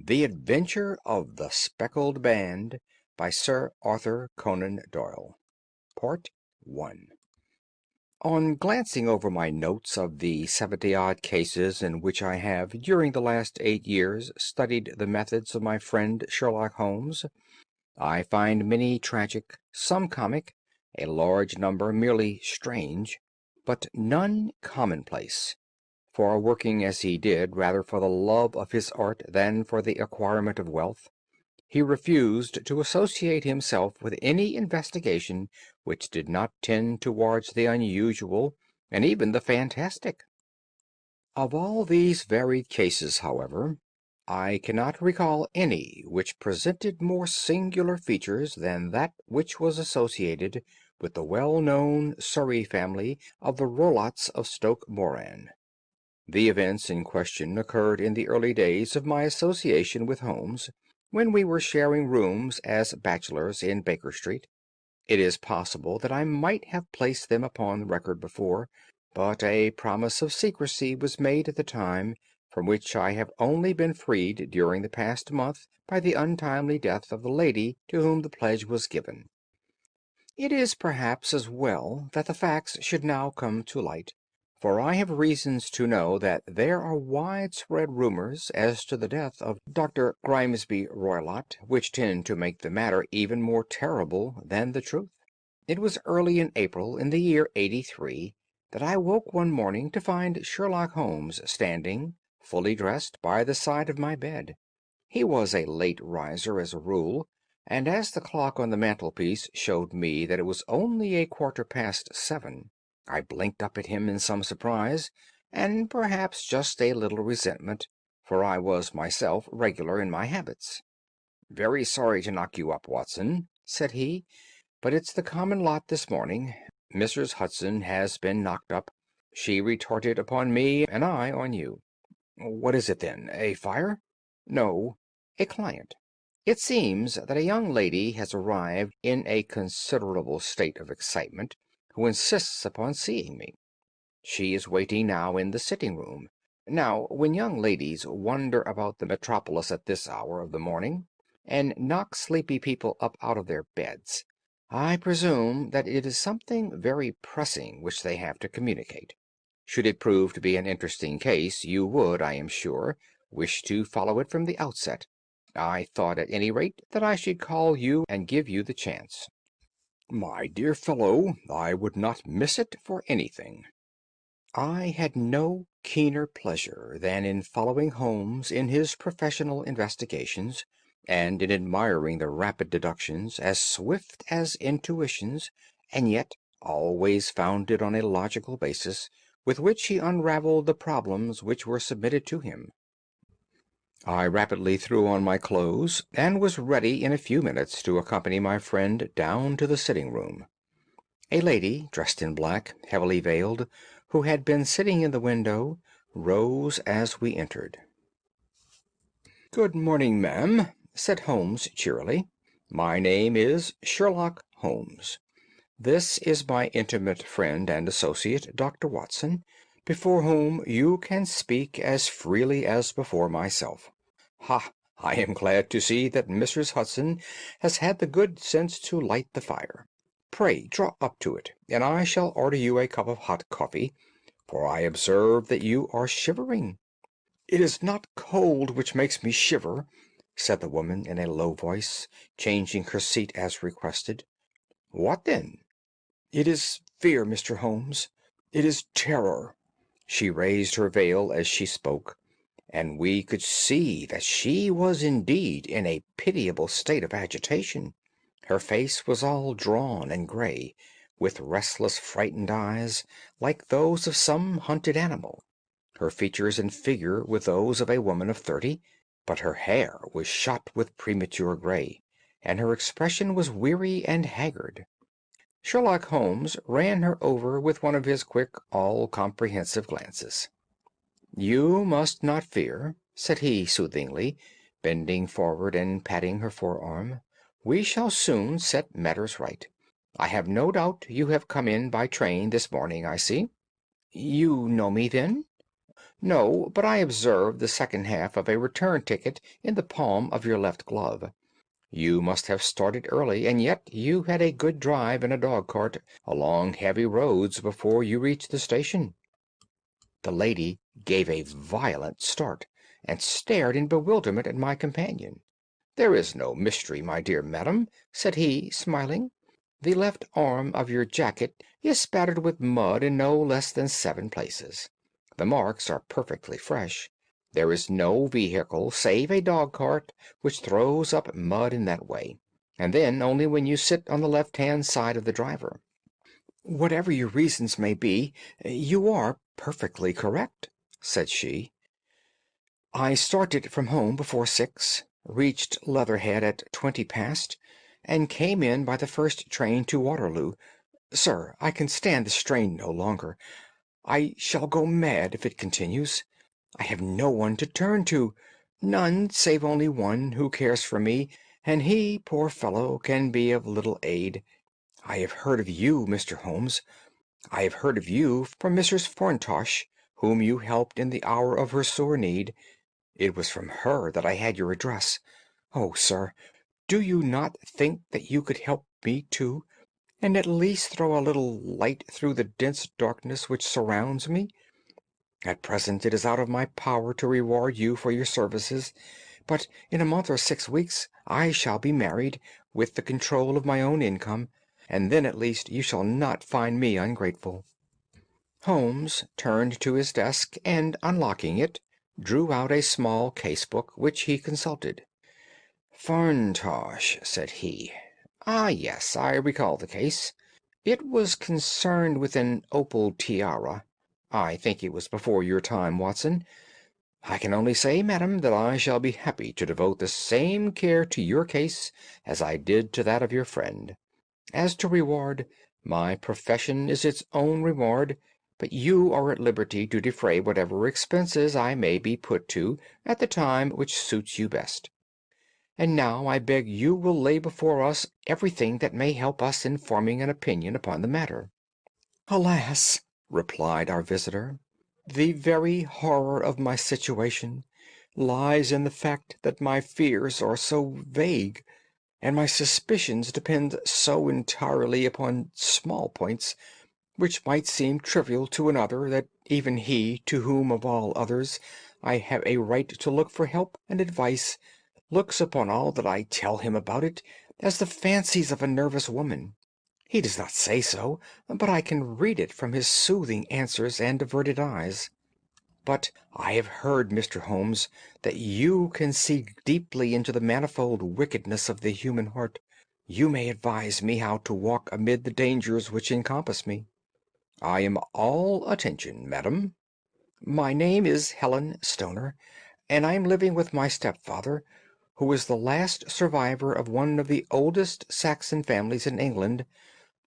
The Adventure of the Speckled Band by Sir Arthur Conan Doyle. Part 1. On glancing over my notes of the 70-odd cases in which I have during the last 8 years studied the methods of my friend Sherlock Holmes, I find many tragic, some comic, a large number merely strange, but none commonplace. For working as he did rather for the love of his art than for the acquirement of wealth, he refused to associate himself with any investigation which did not tend towards the unusual and even the fantastic. Of all these varied cases, however, I cannot recall any which presented more singular features than that which was associated with the well-known Surrey family of the Roylotts of Stoke Moran. The events in question occurred in the early days of my association with Holmes, when we were sharing rooms as bachelors in Baker Street. It is possible that I might have placed them upon record before, but a promise of secrecy was made at the time, from which I have only been freed during the past month by the untimely death of the lady to whom the pledge was given. It is perhaps as well that the facts should now come to light, for I have reasons to know that there are widespread rumors as to the death of Dr. Grimesby Roylott, which tend to make the matter even more terrible than the truth. It was early in April in the year '83 that I woke one morning to find Sherlock Holmes standing, fully dressed, by the side of my bed. He was a late riser as a rule, and as the clock on the mantelpiece showed me that it was only a quarter past 7, I blinked up at him in some surprise, and perhaps just a little resentment, for I was myself regular in my habits. "Very sorry to knock you up, Watson," said he, "but it's the common lot this morning. Mrs. Hudson has been knocked up. She retorted upon me, and I on you." "What is it, then? A fire?" "No, a client. It seems that a young lady has arrived in a considerable state of excitement, who insists upon seeing me. She is waiting now in the sitting-room. Now, when young ladies wander about the metropolis at this hour of the morning, and knock sleepy people up out of their beds, I presume that it is something very pressing which they have to communicate. Should it prove to be an interesting case, you would, I am sure, wish to follow it from the outset. I thought at any rate that I should call you and give you the chance." "My dear fellow, I would not miss it for anything." I had no keener pleasure than in following Holmes in his professional investigations, and in admiring the rapid deductions, as swift as intuitions, and yet always founded on a logical basis, with which he unravelled the problems which were submitted to him. I rapidly threw on my clothes, and was ready in a few minutes to accompany my friend down to the sitting-room. A lady, dressed in black, heavily veiled, who had been sitting in the window, rose as we entered. "Good morning, ma'am," said Holmes cheerily. "My name is Sherlock Holmes. This is my intimate friend and associate, Dr. Watson, before whom you can speak as freely as before myself. Ha! I am glad to see that Mrs. Hudson has had the good sense to light the fire. Pray draw up to it, and I shall order you a cup of hot coffee, for I observe that you are shivering." "It is not cold which makes me shiver," said the woman in a low voice, changing her seat as requested. "What then?" "It is fear, Mr. Holmes. It is terror." She raised her veil as she spoke, and we could see that she was indeed in a pitiable state of agitation. Her face was all drawn and gray, with restless, frightened eyes, like those of some hunted animal. Her features and figure were those of a woman of 30, but her hair was shot with premature gray, and her expression was weary and haggard. Sherlock Holmes ran her over with one of his quick, all-comprehensive glances. "You must not fear," said he soothingly, bending forward and patting her forearm. "We shall soon set matters right. I have no doubt you have come in by train this morning, I see." "You know me, then?" "No, but I observed the second half of a return ticket in the palm of your left glove. You must have started early, and yet you had a good drive in a dog-cart along heavy roads before you reached the station." The lady gave a violent start, and stared in bewilderment at my companion. "There is no mystery, my dear madam," said he, smiling. "The left arm of your jacket is spattered with mud in no less than 7 places. The marks are perfectly fresh. There is no vehicle save a dog-cart which throws up mud in that way, and then only when you sit on the left-hand side of the driver. Whatever your reasons may be, you are perfectly correct," said she. "I started from home before 6, reached Leatherhead at 20 past, and came in by the first train to Waterloo. Sir, I can stand the strain no longer. I shall go mad if it continues. I have no one to turn to, none save only one who cares for me, and he, poor fellow, can be of little aid. I have heard of you, Mr. Holmes. I have heard of you from Mrs. Faintosh, whom you helped in the hour of her sore need. It was from her that I had your address. Oh, sir, do you not think that you could help me too, and at least throw a little light through the dense darkness which surrounds me? At present it is out of my power to reward you for your services, but in a month or 6 weeks I shall be married, with the control of my own income, and then at least you shall not find me ungrateful." Holmes turned to his desk, and unlocking it, drew out a small case-book, which he consulted. "Faintosh," said he. "Ah, yes, I recall the case. It was concerned with an opal tiara. I think it was before your time, Watson. I can only say, madam, that I shall be happy to devote the same care to your case as I did to that of your friend. As to reward, my profession is its own reward, but you are at liberty to defray whatever expenses I may be put to at the time which suits you best. And now I beg you will lay before us everything that may help us in forming an opinion upon the matter." "Alas!" replied our visitor, "the very horror of my situation lies in the fact that my fears are so vague, and my suspicions depend so entirely upon small points, which might seem trivial to another, that even he, to whom of all others I have a right to look for help and advice, looks upon all that I tell him about it as the fancies of a nervous woman. He does not say so, but I can read it from his soothing answers and averted eyes. But I have heard, Mr. Holmes, that you can see deeply into the manifold wickedness of the human heart. You may advise me how to walk amid the dangers which encompass me." "I am all attention, madam." "My name is Helen Stoner, and I am living with my stepfather, who is the last survivor of one of the oldest Saxon families in England,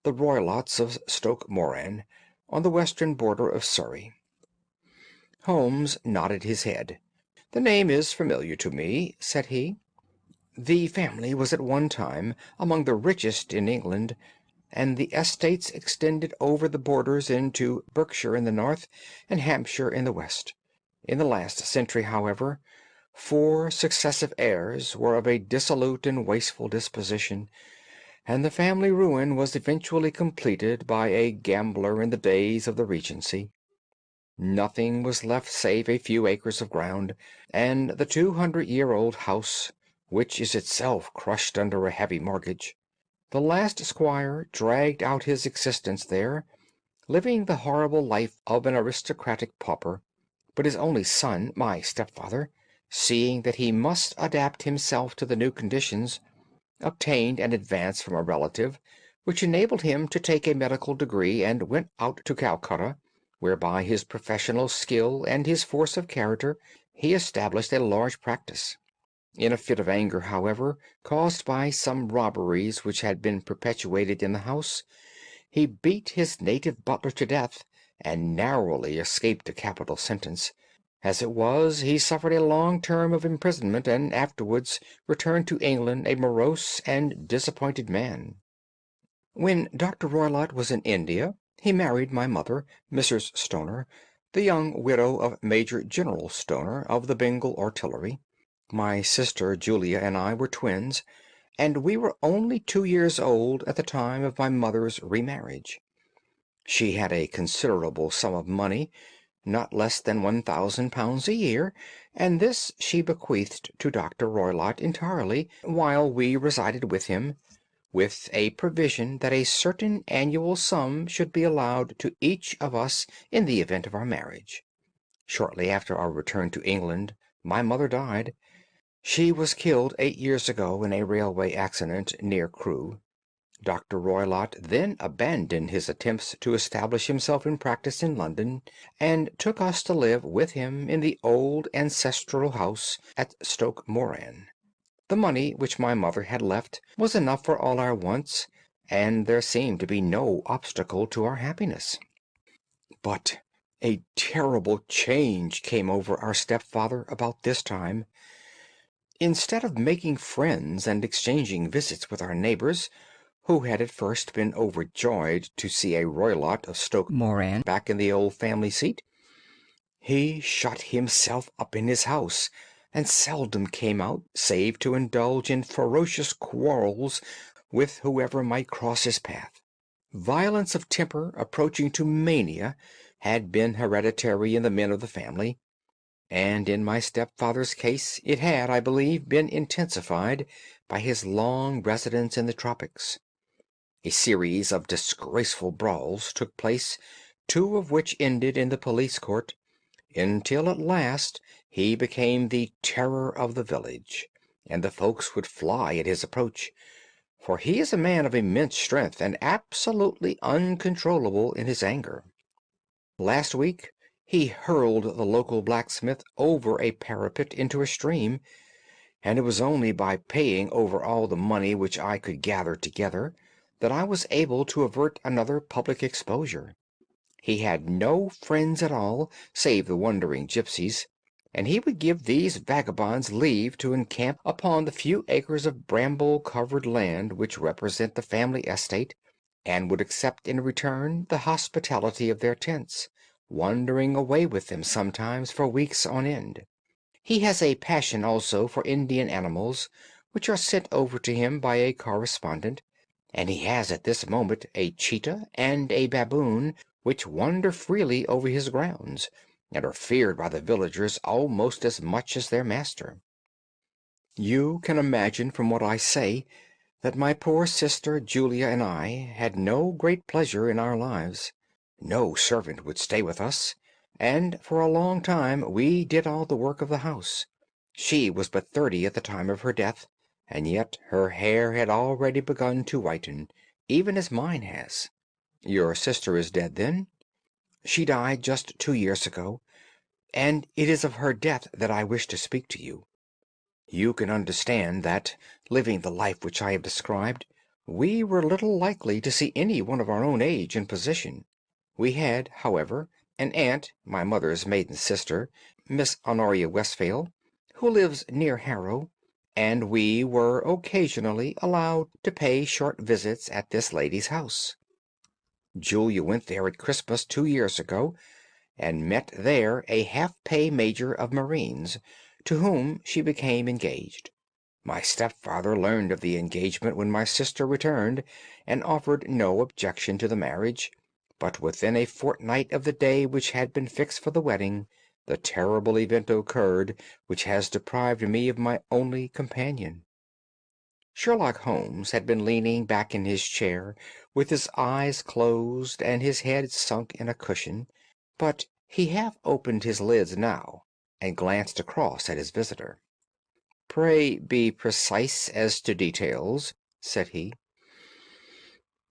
the Roylotts of Stoke Moran, on the western border of Surrey." Holmes nodded his head. "The name is familiar to me," said he. "The family was at one time among the richest in England, and the estates extended over the borders into Berkshire in the north and Hampshire in the west. In the last century, however, 4 successive heirs were of a dissolute and wasteful disposition, and the family ruin was eventually completed by a gambler in the days of the Regency. Nothing was left save a few acres of ground, and the 200-year-old house, which is itself crushed under a heavy mortgage. The last squire dragged out his existence there, living the horrible life of an aristocratic pauper, but his only son, my stepfather, seeing that he must adapt himself to the new conditions, obtained an advance from a relative, which enabled him to take a medical degree, and went out to Calcutta, where by his professional skill and his force of character he established a large practice. In a fit of anger, however, caused by some robberies which had been perpetrated in the house, he beat his native butler to death, and narrowly escaped a capital sentence. As it was, he suffered a long term of imprisonment, and afterwards returned to England a morose and disappointed man. When Dr. Roylott was in India, he married my mother, Mrs. Stoner, the young widow of Major General Stoner of the Bengal Artillery. My sister Julia and I were twins, and we were only 2 years old at the time of my mother's remarriage. She had a considerable sum of money, not less than £1,000 a year, and this she bequeathed to Dr. Roylott entirely, while we resided with him, with a provision that a certain annual sum should be allowed to each of us in the event of our marriage. Shortly after our return to England, my mother died. She was killed 8 years ago in a railway accident near Crewe. Dr. Roylott then abandoned his attempts to establish himself in practice in London, and took us to live with him in the old ancestral house at Stoke Moran. The money which my mother had left was enough for all our wants, and there seemed to be no obstacle to our happiness. But a terrible change came over our stepfather about this time. Instead of making friends and exchanging visits with our neighbors, who had at first been overjoyed to see a Roylott of Stoke Moran back in the old family seat, he shut himself up in his house, and seldom came out save to indulge in ferocious quarrels with whoever might cross his path. Violence of temper approaching to mania had been hereditary in the men of the family, and in my stepfather's case it had, I believe, been intensified by his long residence in the tropics. A series of disgraceful brawls took place, two of which ended in the police court, until at last he became the terror of the village, and the folks would fly at his approach, for he is a man of immense strength and absolutely uncontrollable in his anger. Last week he hurled the local blacksmith over a parapet into a stream, and it was only by paying over all the money which I could gather together that I was able to avert another public exposure. He had no friends at all, save the wandering gipsies, and he would give these vagabonds leave to encamp upon the few acres of bramble-covered land which represent the family estate, and would accept in return the hospitality of their tents, wandering away with them sometimes for weeks on end. He has a passion also for Indian animals, which are sent over to him by a correspondent, and he has at this moment a cheetah and a baboon which wander freely over his grounds, and are feared by the villagers almost as much as their master. You can imagine from what I say that my poor sister Julia and I had no great pleasure in our lives. No servant would stay with us, and for a long time we did all the work of the house. She was but 30 at the time of her death, and yet her hair had already begun to whiten, even as mine has. Your sister is dead, then? She died just 2 years ago, and it is of her death that I wish to speak to you. You can understand that, living the life which I have described, we were little likely to see any one of our own age and position. We had, however, an aunt, my mother's maiden sister, Miss Honoria Westphail, who lives near Harrow, and we were occasionally allowed to pay short visits at this lady's house. Julia went there at Christmas 2 years ago, and met there a half-pay major of marines, to whom she became engaged. My stepfather learned of the engagement when my sister returned, and offered no objection to the marriage, but within a fortnight of the day which had been fixed for the wedding, the terrible event occurred which has deprived me of my only companion. Sherlock Holmes had been leaning back in his chair, with his eyes closed and his head sunk in a cushion, but he half opened his lids now, and glanced across at his visitor. "Pray be precise as to details," said he.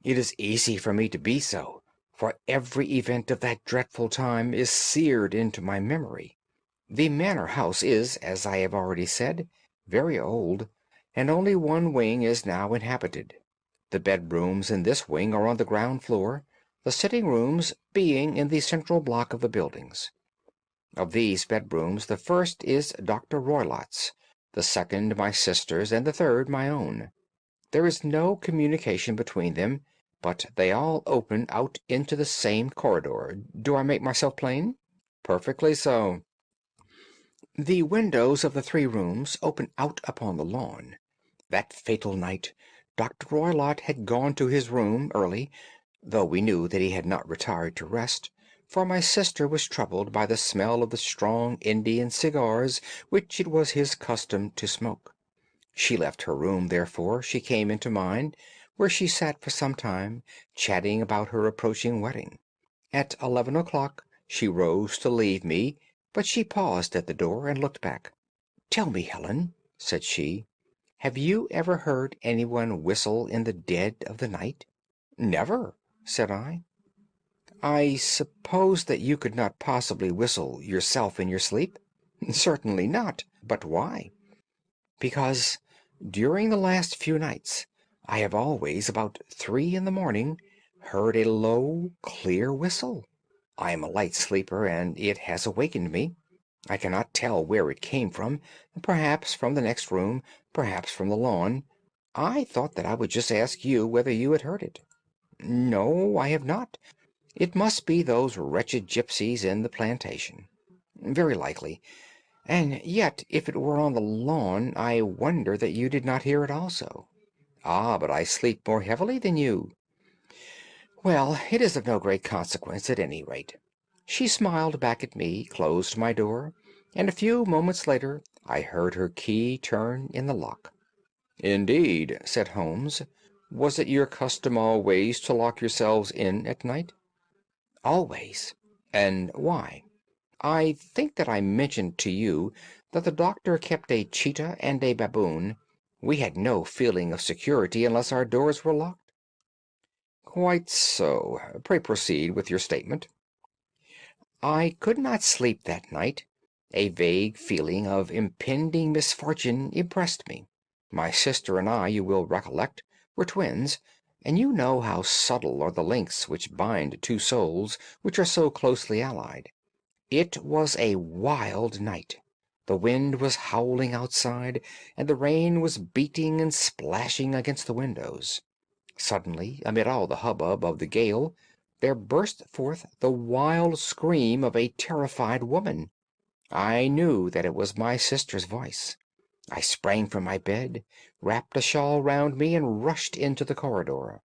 "It is easy for me to be so, for every event of that dreadful time is seared into my memory. The manor house is, as I have already said, very old, and only one wing is now inhabited. The bedrooms in this wing are on the ground floor, the sitting rooms being in the central block of the buildings. Of these bedrooms the first is Dr. Roylott's, the second my sister's, and the third my own. There is no communication between them, but they all open out into the same corridor. Do I make myself plain?" Perfectly so. The windows of the three rooms open out upon the lawn. That fatal night, Dr. Roylott had gone to his room early, though we knew that he had not retired to rest, for my sister was troubled by the smell of the strong Indian cigars which it was his custom to smoke. She left her room, therefore she came into mine, where she sat for some time, chatting about her approaching wedding. At 11 o'clock she rose to leave me, but she paused at the door and looked back. "Tell me, Helen," said she, "have you ever heard anyone whistle in the dead of the night?" "Never," said I. "I suppose that you could not possibly whistle yourself in your sleep?" "Certainly not. But why?" "Because during the last few nights I have always, about 3 in the morning, heard a low, clear whistle. I am a light sleeper, and it has awakened me. I cannot tell where it came from, perhaps from the next room, perhaps from the lawn. I thought that I would just ask you whether you had heard it." "No, I have not. It must be those wretched gypsies in the plantation." "Very likely. And yet if it were on the lawn, I wonder that you did not hear it also." "Ah, but I sleep more heavily than you." "Well, it is of no great consequence, at any rate." She smiled back at me, closed my door, and a few moments later I heard her key turn in the lock. "Indeed," said Holmes. "Was it your custom always to lock yourselves in at night?" "Always." "And why?" "I think that I mentioned to you that the doctor kept a cheetah and a baboon. We had no feeling of security unless our doors were locked." "Quite so. Pray proceed with your statement." "I could not sleep that night. A vague feeling of impending misfortune impressed me. My sister and I, you will recollect, were twins, and you know how subtle are the links which bind two souls which are so closely allied. It was a wild night. The wind was howling outside, and the rain was beating and splashing against the windows. Suddenly, amid all the hubbub of the gale, there burst forth the wild scream of a terrified woman. I knew that it was my sister's voice. I sprang from my bed, wrapped a shawl round me, and rushed into the corridor.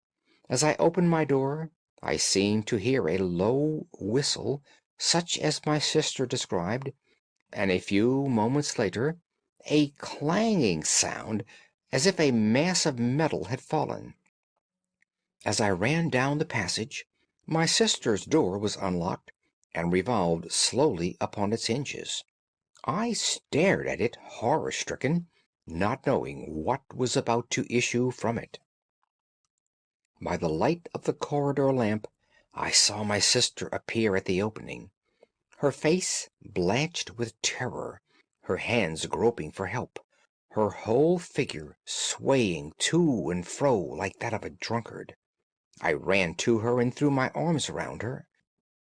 As I opened my door, I seemed to hear a low whistle, such as my sister described, and a few moments later a clanging sound, as if a mass of metal had fallen. As I ran down the passage, my sister's door was unlocked and revolved slowly upon its hinges. I stared at it horror-stricken, not knowing what was about to issue from it. By the light of the corridor lamp I saw my sister appear at the opening, her face blanched with terror, her hands groping for help, her whole figure swaying to and fro like that of a drunkard. I ran to her and threw my arms around her,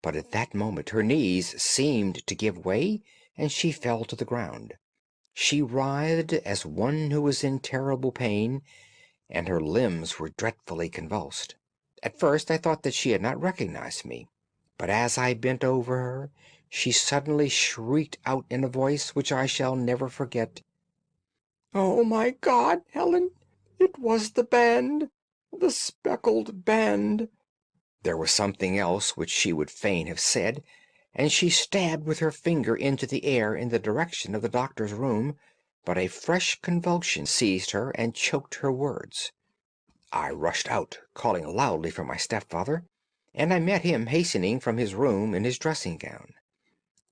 but at that moment her knees seemed to give way, and she fell to the ground. She writhed as one who is in terrible pain, and her limbs were dreadfully convulsed. At first I thought that she had not recognized me, but as I bent over her, she suddenly shrieked out in a voice which I shall never forget, "Oh, my God, Helen! It was the band! The speckled band!" There was something else which she would fain have said, and she stabbed with her finger into the air in the direction of the doctor's room, but a fresh convulsion seized her and choked her words. I rushed out, calling loudly for my stepfather, and I met him hastening from his room in his dressing gown.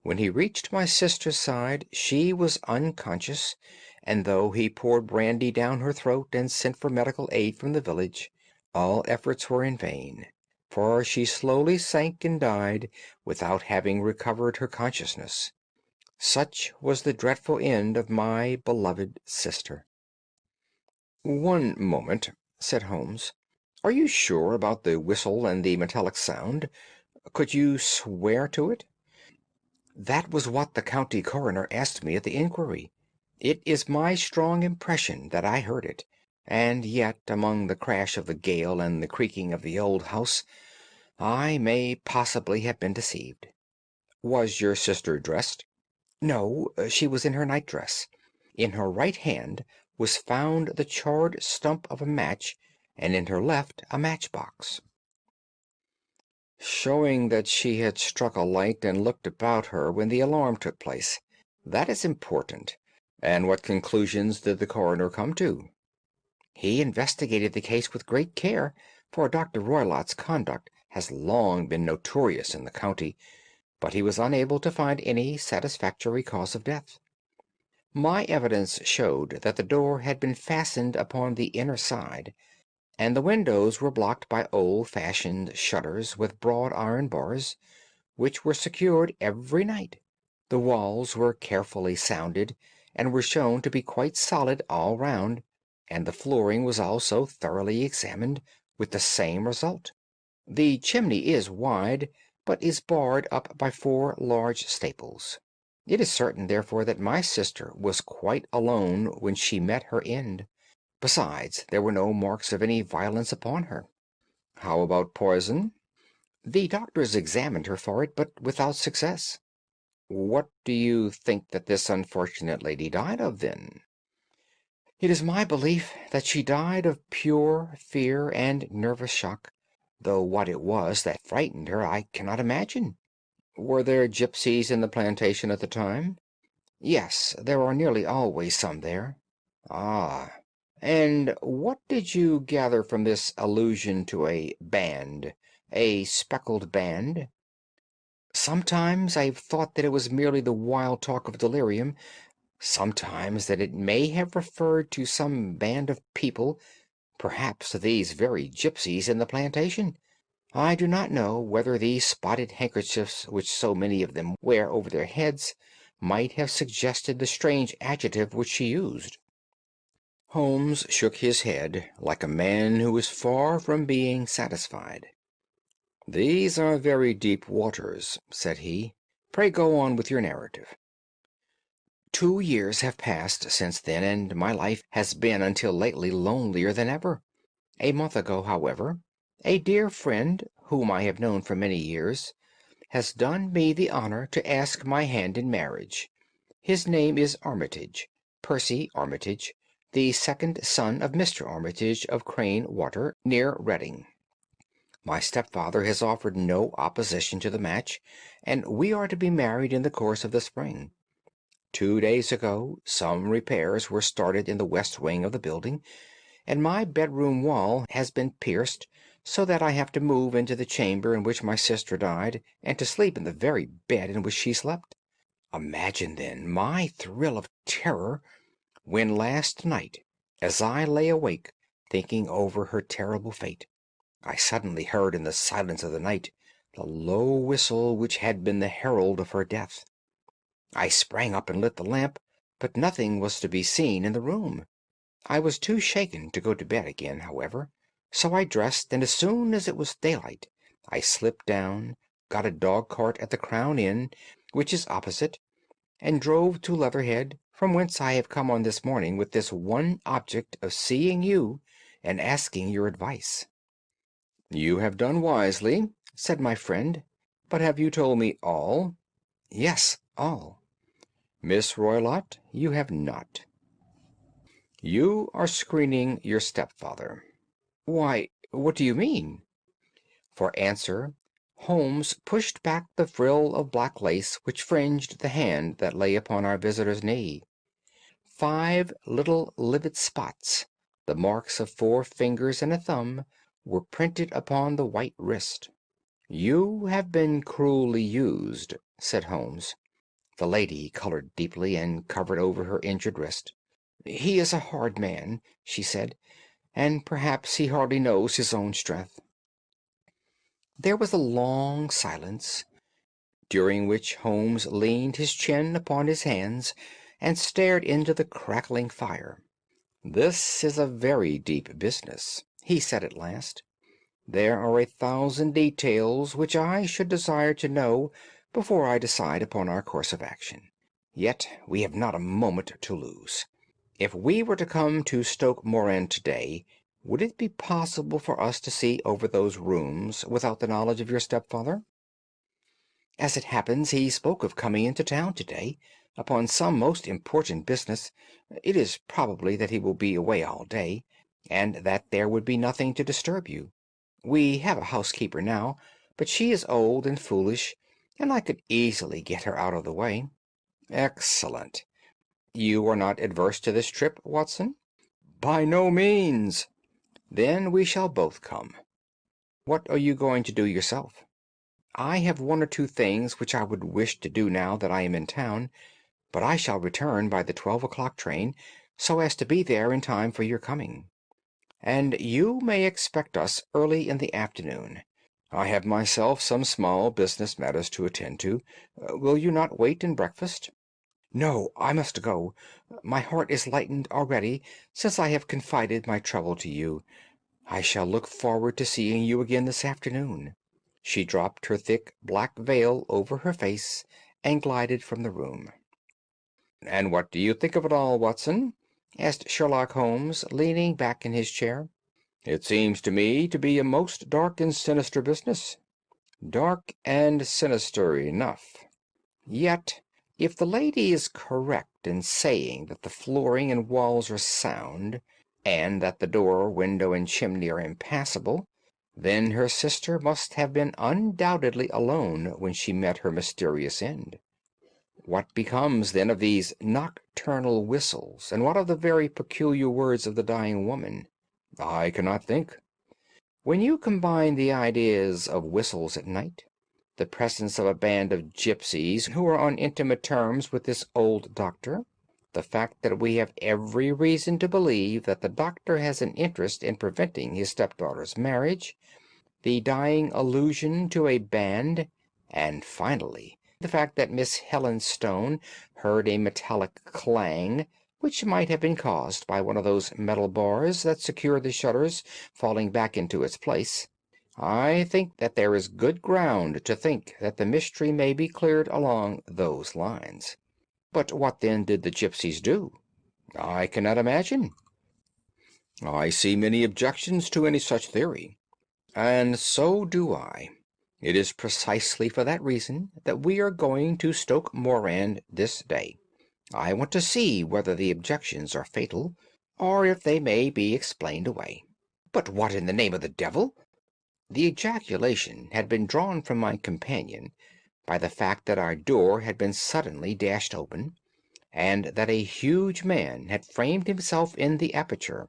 When he reached my sister's side she was unconscious, and though he poured brandy down her throat and sent for medical aid from the village, all efforts were in vain, for she slowly sank and died without having recovered her consciousness. Such was the dreadful end of my beloved sister. "One moment," said Holmes. "Are you sure about the whistle and the metallic sound? Could you swear to it?" "That was what the county coroner asked me at the inquiry. It is my strong impression that I heard it, and yet, among the crash of the gale and the creaking of the old house, I may possibly have been deceived." Was your sister dressed? No, she was in her nightdress. In her right hand was found the charred stump of a match, and in her left a matchbox. Showing that she had struck a light and looked about her when the alarm took place. That is important. And what conclusions did the coroner come to? He investigated the case with great care, for Dr. Roylott's conduct has long been notorious in the county, but he was unable to find any satisfactory cause of death. My evidence showed that the door had been fastened upon the inner side, and the windows were blocked by old-fashioned shutters with broad iron bars, which were secured every night. The walls were carefully sounded, and were shown to be quite solid all round, and the flooring was also thoroughly examined, with the same result. The chimney is wide, but is barred up by four large staples. It is certain, therefore, that my sister was quite alone when she met her end. Besides, there were no marks of any violence upon her. How about poison? The doctors examined her for it, but without success. What do you think that this unfortunate lady died of, then? It is my belief that she died of pure fear and nervous shock, though what it was that frightened her I cannot imagine. Were there gipsies in the plantation at the time? Yes, there are nearly always some there. Ah, and what did you gather from this allusion to a speckled band? Sometimes I have thought that it was merely the wild talk of delirium, sometimes that it may have referred to some band of people, perhaps to these very gipsies in the plantation. I do not know whether these spotted handkerchiefs which so many of them wear over their heads might have suggested the strange adjective which she used. Holmes shook his head like a man who is far from being satisfied. "These are very deep waters," said he. "Pray go on with your narrative." 2 years have passed since then, and my life has been until lately lonelier than ever. A month ago, however, a dear friend, whom I have known for many years, has done me the honor to ask my hand in marriage. His name is Armitage, Percy Armitage, the second son of Mr. Armitage of Crane Water, near Reading. My stepfather has offered no opposition to the match, and we are to be married in the course of the spring. 2 days ago some repairs were started in the west wing of the building, and my bedroom wall has been pierced, so that I have to move into the chamber in which my sister died, and to sleep in the very bed in which she slept. Imagine, then, my thrill of terror when last night, as I lay awake thinking over her terrible fate, I suddenly heard in the silence of the night the low whistle which had been the herald of her death. I sprang up and lit the lamp, but nothing was to be seen in the room. I was too shaken to go to bed again, however, so I dressed, and as soon as it was daylight I slipped down, got a dog-cart at the Crown Inn, which is opposite, and drove to Leatherhead, from whence I have come on this morning with this one object of seeing you and asking your advice. "You have done wisely," said my friend. "But have you told me all?" "Yes, all." "Miss Roylott, you have not. You are screening your stepfather." "Why, what do you mean?" For answer, Holmes pushed back the frill of black lace which fringed the hand that lay upon our visitor's knee. 5 little livid spots, the marks of 4 fingers and a thumb, were printed upon the white wrist. "You have been cruelly used," said Holmes. The lady colored deeply, and covered over her injured wrist. "He is a hard man," she said, "and perhaps he hardly knows his own strength." There was a long silence, during which Holmes leaned his chin upon his hands and stared into the crackling fire. "This is a very deep business," he said at last. "There are 1,000 details which I should desire to know before I decide upon our course of action. Yet we have not a moment to lose. If we were to come to Stoke Moran to-day, would it be possible for us to see over those rooms without the knowledge of your stepfather?" As it happens, he spoke of coming into town today, upon some most important business. It is probably that he will be away all day, and that there would be nothing to disturb you. We have a housekeeper now, but she is old and foolish, and I could easily get her out of the way." "Excellent. You are not adverse to this trip, Watson?" "By no means." "Then we shall both come. What are you going to do yourself?" "I have one or two things which I would wish to do now that I am in town, but I shall return by the 12 o'clock train, so as to be there in time for your coming. And you may expect us early in the afternoon. I have myself some small business matters to attend to. Will you not wait and breakfast?" "No, I must go. My heart is lightened already, since I have confided my trouble to you. I shall look forward to seeing you again this afternoon." She dropped her thick black veil over her face and glided from the room. "And what do you think of it all, Watson?" asked Sherlock Holmes, leaning back in his chair. "It seems to me to be a most dark and sinister business." "Dark and sinister enough. Yet, if the lady is correct in saying that the flooring and walls are sound, and that the door, window, and chimney are impassable, then her sister must have been undoubtedly alone when she met her mysterious end. What becomes, then, of these nocturnal whistles, and what of the very peculiar words of the dying woman? I cannot think. When you combine the ideas of whistles at night, the presence of a band of gipsies who are on intimate terms with this old doctor, the fact that we have every reason to believe that the doctor has an interest in preventing his stepdaughter's marriage, the dying allusion to a band, and finally the fact that Miss Helen Stone heard a metallic clang which might have been caused by one of those metal bars that secure the shutters falling back into its place, I think that there is good ground to think that the mystery may be cleared along those lines. But what then did the gipsies do? I cannot imagine." "I see many objections to any such theory." "And so do I. It is precisely for that reason that we are going to Stoke Moran this day. I want to see whether the objections are fatal, or if they may be explained away." "But what in the name of the devil—" The ejaculation had been drawn from my companion by the fact that our door had been suddenly dashed open, and that a huge man had framed himself in the aperture.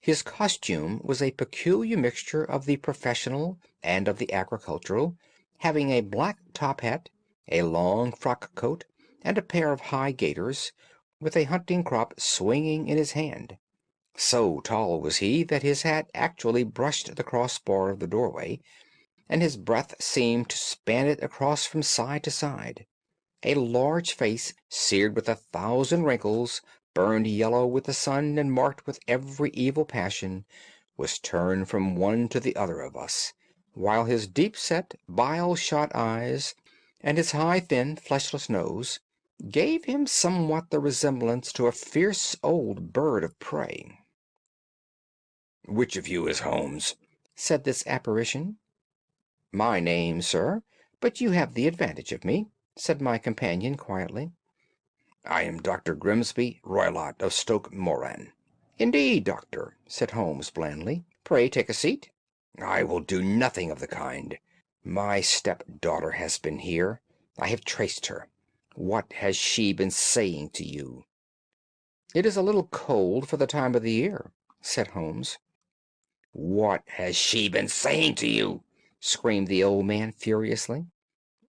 His costume was a peculiar mixture of the professional and of the agricultural, having a black top hat, a long frock coat, and a pair of high gaiters, with a hunting crop swinging in his hand. So tall was he that his hat actually brushed the crossbar of the doorway, and his breadth seemed to span it across from side to side. A large face, seared with 1,000 wrinkles, burned yellow with the sun, and marked with every evil passion, was turned from one to the other of us, while his deep-set, bile-shot eyes, and his high, thin, fleshless nose, gave him somewhat the resemblance to a fierce old bird of prey. "Which of you is Holmes?" said this apparition. "My name, sir, but you have the advantage of me," said my companion quietly. "I am Dr. Grimsby Roylott of Stoke Moran." "Indeed, doctor," said Holmes blandly. "Pray take a seat." "I will do nothing of the kind. My stepdaughter has been here. I have traced her. What has she been saying to you?" "It is a little cold for the time of the year," said Holmes. "What has she been saying to you?" screamed the old man furiously.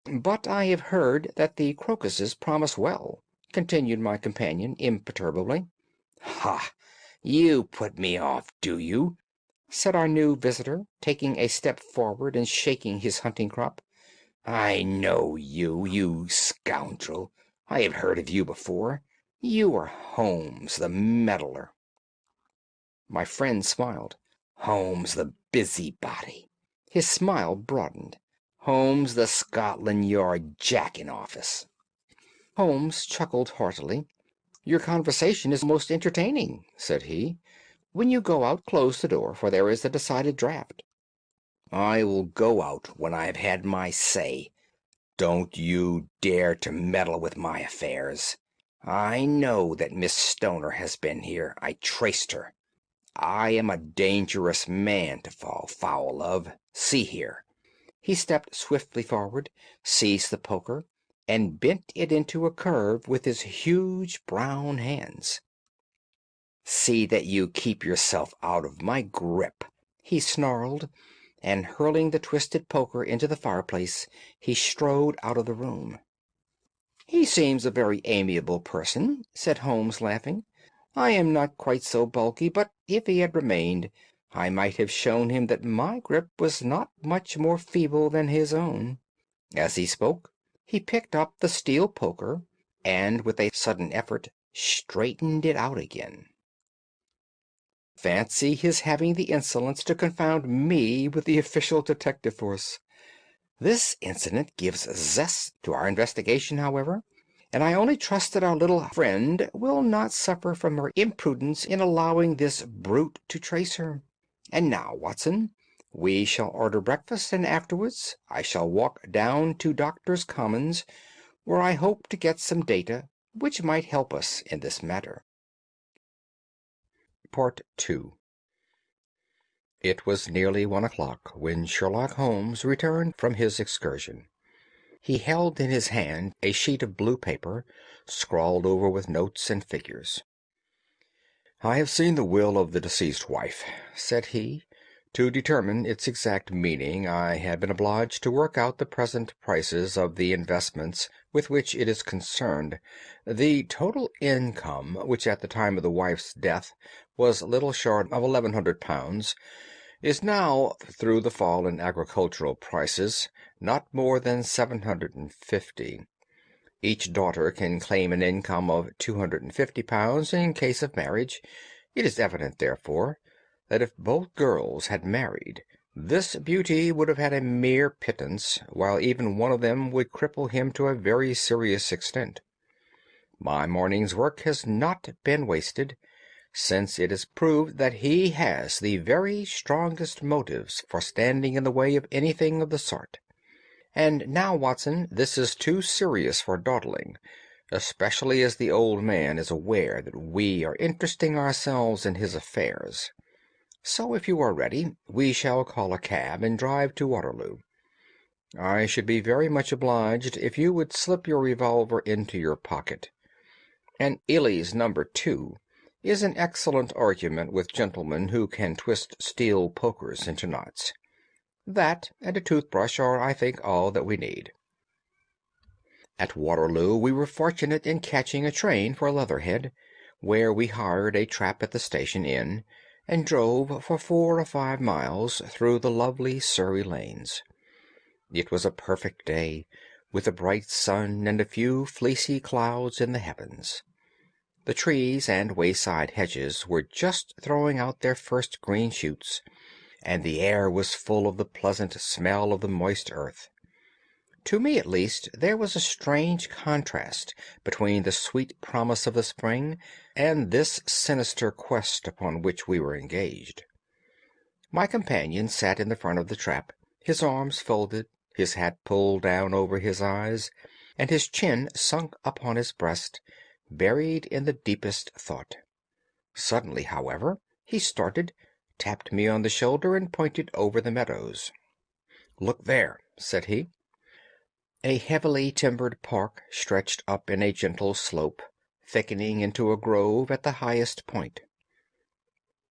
"But I have heard that the crocuses promise well," continued my companion imperturbably. "Ha! You put me off, do you?" said our new visitor, taking a step forward and shaking his hunting crop. "I know you, you scoundrel. I have heard of you before. You are Holmes, the meddler." My friend smiled. "Holmes, the busybody." His smile broadened. "Holmes, the Scotland Yard Jack-in-office." Holmes chuckled heartily. "Your conversation is most entertaining," said he. "When you go out, close the door, for there is a decided draught." "I will go out when I have had my say. Don't you dare to meddle with my affairs. I know that Miss Stoner has been here. I traced her. I am a dangerous man to fall foul of. See here." He stepped swiftly forward, seized the poker, and bent it into a curve with his huge brown hands. "See that you keep yourself out of my grip," he snarled, and hurling the twisted poker into the fireplace, he strode out of the room. "He seems a very amiable person," said Holmes, laughing. "I am not quite so bulky, but if he had remained, I might have shown him that my grip was not much more feeble than his own." As he spoke, he picked up the steel poker, and with a sudden effort straightened it out again. Fancy his having the insolence to confound me with the official detective force! This incident gives zest to our investigation, however, and I only trust that our little friend will not suffer from her imprudence in allowing this brute to trace her. And now, Watson, we shall order breakfast, and afterwards I shall walk down to Doctors' Commons, where I hope to get some data which might help us in this matter. Part 2. It was nearly 1 o'clock when Sherlock Holmes returned from his excursion. He held in his hand a sheet of blue paper, scrawled over with notes and figures. "I have seen the will of the deceased wife," said he. "To determine its exact meaning, I have been obliged to work out the present prices of the investments with which it is concerned. The total income, which at the time of the wife's death was little short of £1,100, is now, through the fall in agricultural prices, not more than 750. Each daughter can claim an income of £250 in case of marriage. It is evident, therefore, that if both girls had married, this beauty would have had a mere pittance, while even one of them would cripple him to a very serious extent. My morning's work has not been wasted, since it is proved that he has the very strongest motives for standing in the way of anything of the sort. And now, Watson, this is too serious for dawdling, especially as the old man is aware that we are interesting ourselves in his affairs. So if you are ready, we shall call a cab and drive to Waterloo. I should be very much obliged if you would slip your revolver into your pocket. And Ely's number 2 is an excellent argument with gentlemen who can twist steel pokers into knots. That and a toothbrush are, I think, all that we need." At Waterloo we were fortunate in catching a train for Leatherhead, where we hired a trap at the station inn, and drove for 4 or 5 miles through the lovely Surrey lanes. It was a perfect day, with a bright sun and a few fleecy clouds in the heavens. The trees and wayside hedges were just throwing out their first green shoots, and the air was full of the pleasant smell of the moist earth. To me, at least, there was a strange contrast between the sweet promise of the spring and this sinister quest upon which we were engaged. My companion sat in the front of the trap, his arms folded, his hat pulled down over his eyes, and his chin sunk upon his breast, buried in the deepest thought. Suddenly, however, he started, tapped me on the shoulder, and pointed over the meadows. "Look there," said he. A heavily timbered park stretched up in a gentle slope, thickening into a grove at the highest point.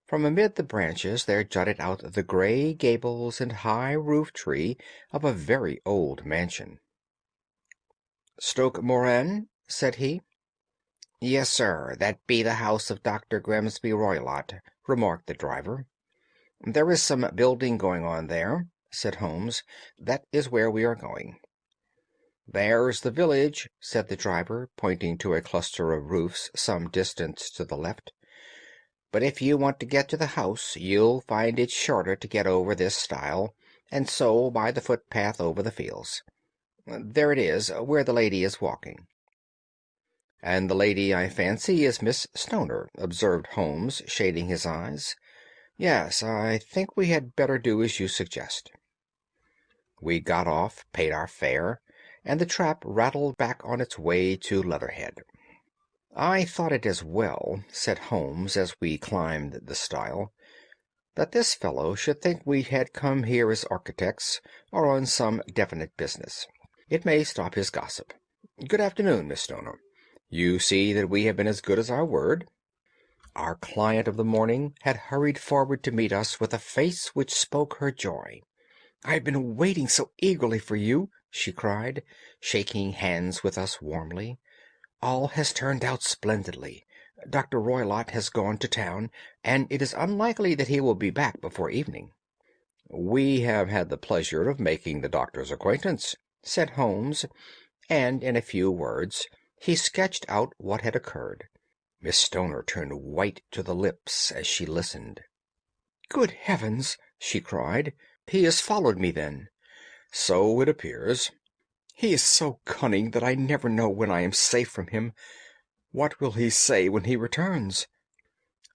From amid the branches there jutted out the gray gables and high roof-tree of a very old mansion. "Stoke Moran?" said he. "Yes, sir, that be the house of Dr. Grimsby Roylott," remarked the driver. "There is some building going on there," said Holmes. "That is where we are going." "There's the village," said the driver, pointing to a cluster of roofs some distance to the left. "But if you want to get to the house, you'll find it shorter to get over this stile, and so by the footpath over the fields. There it is, where the lady is walking." "And the lady, I fancy, is Miss Stoner," observed Holmes, shading his eyes. "Yes, I think we had better do as you suggest." We got off, paid our fare, and the trap rattled back on its way to Leatherhead. "I thought it as well," said Holmes as we climbed the stile, "that this fellow should think we had come here as architects or on some definite business. It may stop his gossip. Good afternoon, Miss Stoner. You see that we have been as good as our word." Our client of the morning had hurried forward to meet us with a face which spoke her joy. "I have been waiting so eagerly for you," she cried, shaking hands with us warmly. "All has turned out splendidly. Dr. Roylott has gone to town, and it is unlikely that he will be back before evening." "We have had the pleasure of making the doctor's acquaintance," said Holmes, and in a few words he sketched out what had occurred. Miss Stoner turned white to the lips as she listened. "Good heavens!" she cried. "He has followed me, then?" "So it appears." "He is so cunning that I never know when I am safe from him. What will he say when he returns?"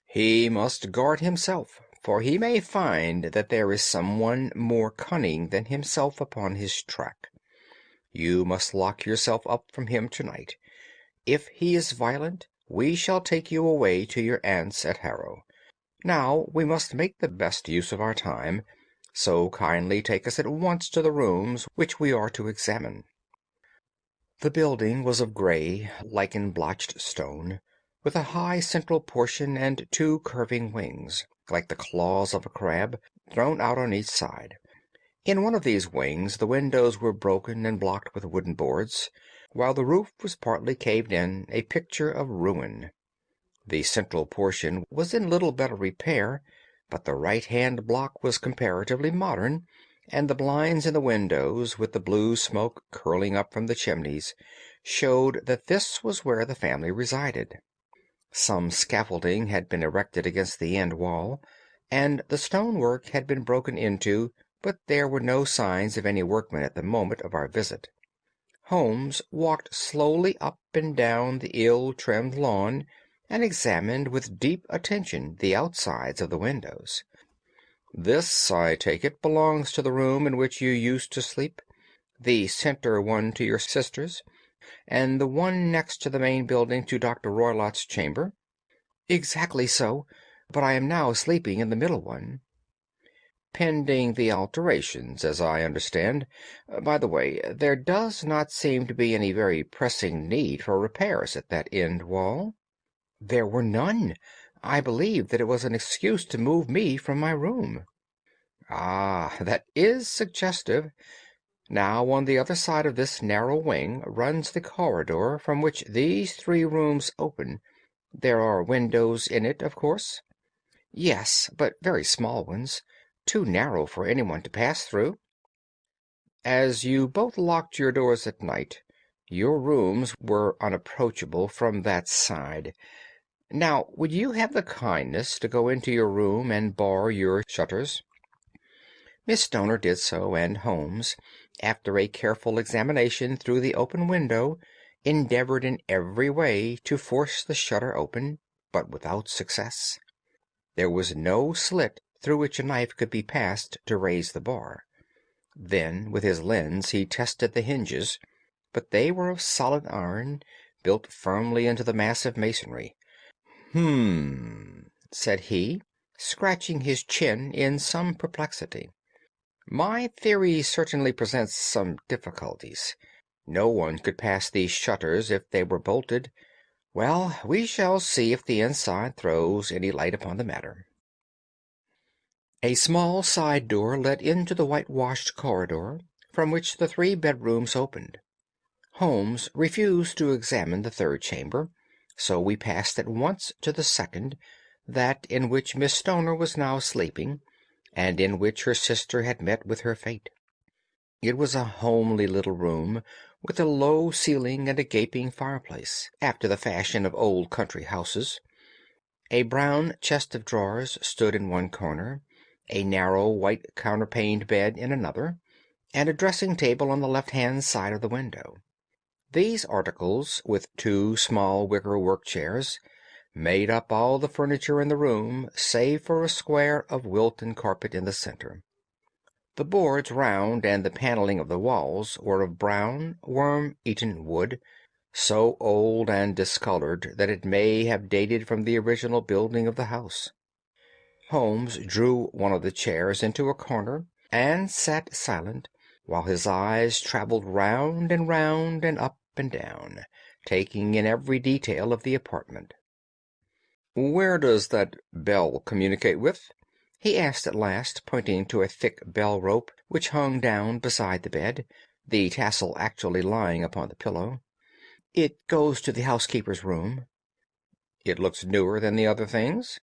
"He must guard himself, for he may find that there is someone more cunning than himself upon his track. You must lock yourself up from him tonight. If he is violent, we shall take you away to your aunt's at Harrow. Now we must make the best use of our time, so kindly take us at once to the rooms which we are to examine." The building was of gray, lichen-blotched stone, with a high central portion and two curving wings, like the claws of a crab, thrown out on each side. In one of these wings the windows were broken and blocked with wooden boards, while the roof was partly caved in, a picture of ruin. The central portion was in little better repair, but the right-hand block was comparatively modern, and the blinds in the windows, with the blue smoke curling up from the chimneys, showed that this was where the family resided. Some scaffolding had been erected against the end wall, and the stonework had been broken into, but there were no signs of any workmen at the moment of our visit. Holmes walked slowly up and down the ill-trimmed lawn, and examined with deep attention the outsides of the windows. "This, I take it, belongs to the room in which you used to sleep, the center one to your sister's, and the one next to the main building to Dr. Roylott's chamber?" "Exactly so, but I am now sleeping in the middle one." "Pending the alterations, as I understand. By the way, there does not seem to be any very pressing need for repairs at that end wall." "There were none. I believed that it was an excuse to move me from my room." "Ah, that is suggestive. Now, on the other side of this narrow wing runs the corridor from which these three rooms open. There are windows in it, of course?" "Yes, but very small ones, too narrow for anyone to pass through." "As you both locked your doors at night, your rooms were unapproachable from that side. Now, would you have the kindness to go into your room and bar your shutters?" Miss Stoner did so, and Holmes, after a careful examination through the open window, endeavored in every way to force the shutter open, but without success. There was no slit through which a knife could be passed to raise the bar. Then with his lens he tested the hinges, but they were of solid iron, built firmly into the massive masonry. Said he, scratching his chin in some perplexity. "My theory certainly presents some difficulties. No one could pass these shutters if they were bolted. Well, we shall see if the inside throws any light upon the matter." A small side door led into the whitewashed corridor from which the three bedrooms opened. Holmes refused to examine the third chamber, so we passed at once to the second, that in which Miss Stoner was now sleeping, and in which her sister had met with her fate. It was a homely little room, with a low ceiling and a gaping fireplace, after the fashion of old country houses. A brown chest of drawers stood in one corner, a narrow white counterpaned bed in another, and a dressing-table on the left-hand side of the window. These articles, with two small wicker work-chairs, made up all the furniture in the room, save for a square of Wilton carpet in the center. The boards round and the paneling of the walls were of brown, worm-eaten wood, so old and discolored that it may have dated from the original building of the house. Holmes drew one of the chairs into a corner and sat silent, while his eyes traveled round and up and down, taking in every detail of the apartment. "Where does that bell communicate with?" he asked at last, pointing to a thick bell rope which hung down beside the bed, the tassel actually lying upon the pillow. "It goes to the housekeeper's room." "It looks newer than the other things?"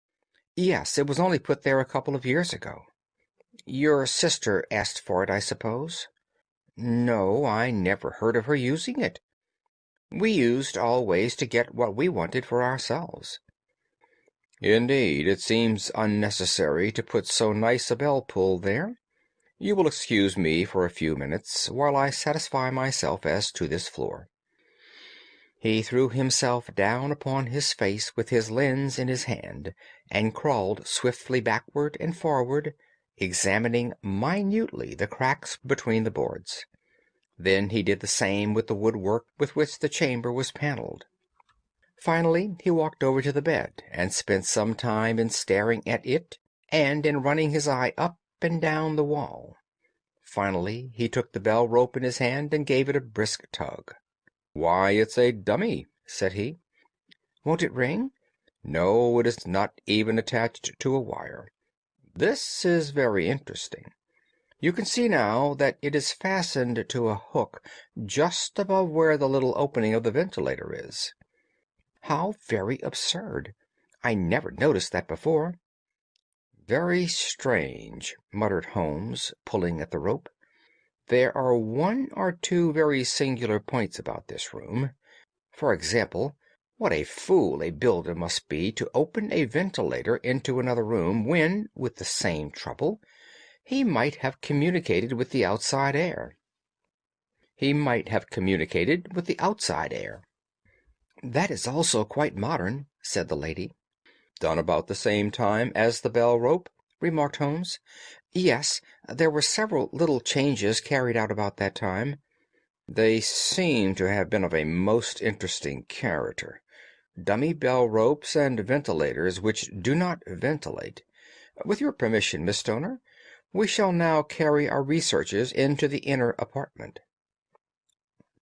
"Yes, it was only put there a couple of years ago." "Your sister asked for it, I suppose?" "No, I never heard of her using it. We used always to get what we wanted for ourselves." "Indeed, it seems unnecessary to put so nice a bell-pull there. You will excuse me for a few minutes while I satisfy myself as to this floor." He threw himself down upon his face with his lens in his hand, and crawled swiftly backward and forward, examining minutely the cracks between the boards. Then he did the same with the woodwork with which the chamber was paneled. Finally he walked over to the bed and spent some time in staring at it and in running his eye up and down the wall. Finally he took the bell rope in his hand and gave it a brisk tug. "Why, it's a dummy," said he. "Won't it ring?" "No, it is not even attached to a wire. This is very interesting. You can see now that it is fastened to a hook just above where the little opening of the ventilator is." "How very absurd! I never noticed that before." "Very strange," muttered Holmes, pulling at the rope. "There are one or two very singular points about this room. For example, what a fool a builder must be to open a ventilator into another room when, with the same trouble, he might have communicated with the outside air." "That is also quite modern," said the lady. "Done about the same time as the bell rope?" remarked Holmes. "Yes, there were several little changes carried out about that time." "They seem to have been of a most interesting character. Dummy bell ropes and ventilators which do not ventilate. With your permission, Miss Stoner, we shall now carry our researches into the inner apartment."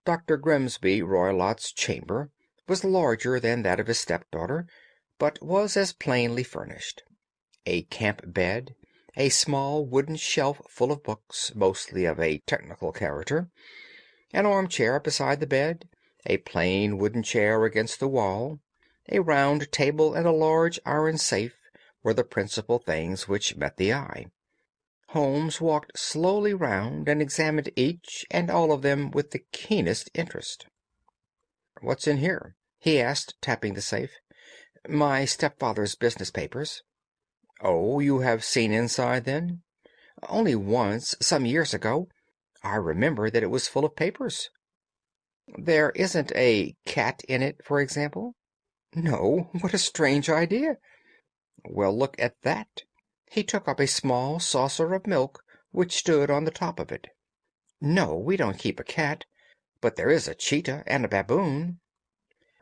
Dr. Grimsby Roylott's chamber was larger than that of his stepdaughter, but was as plainly furnished. A camp bed, a small wooden shelf full of books, mostly of a technical character, an armchair beside the bed, a plain wooden chair against the wall, a round table, and a large iron safe were the principal things which met the eye. Holmes walked slowly round and examined each and all of them with the keenest interest. "What's in here?" he asked, tapping the safe. "My stepfather's business papers." "Oh, you have seen inside, then?" "Only once, some years ago. I remember that it was full of papers." "There isn't a cat in it, for example?" "No. What a strange idea!" "Well, look at that." He took up a small saucer of milk which stood on the top of it. "No, we don't keep a cat, but there is a cheetah and a baboon."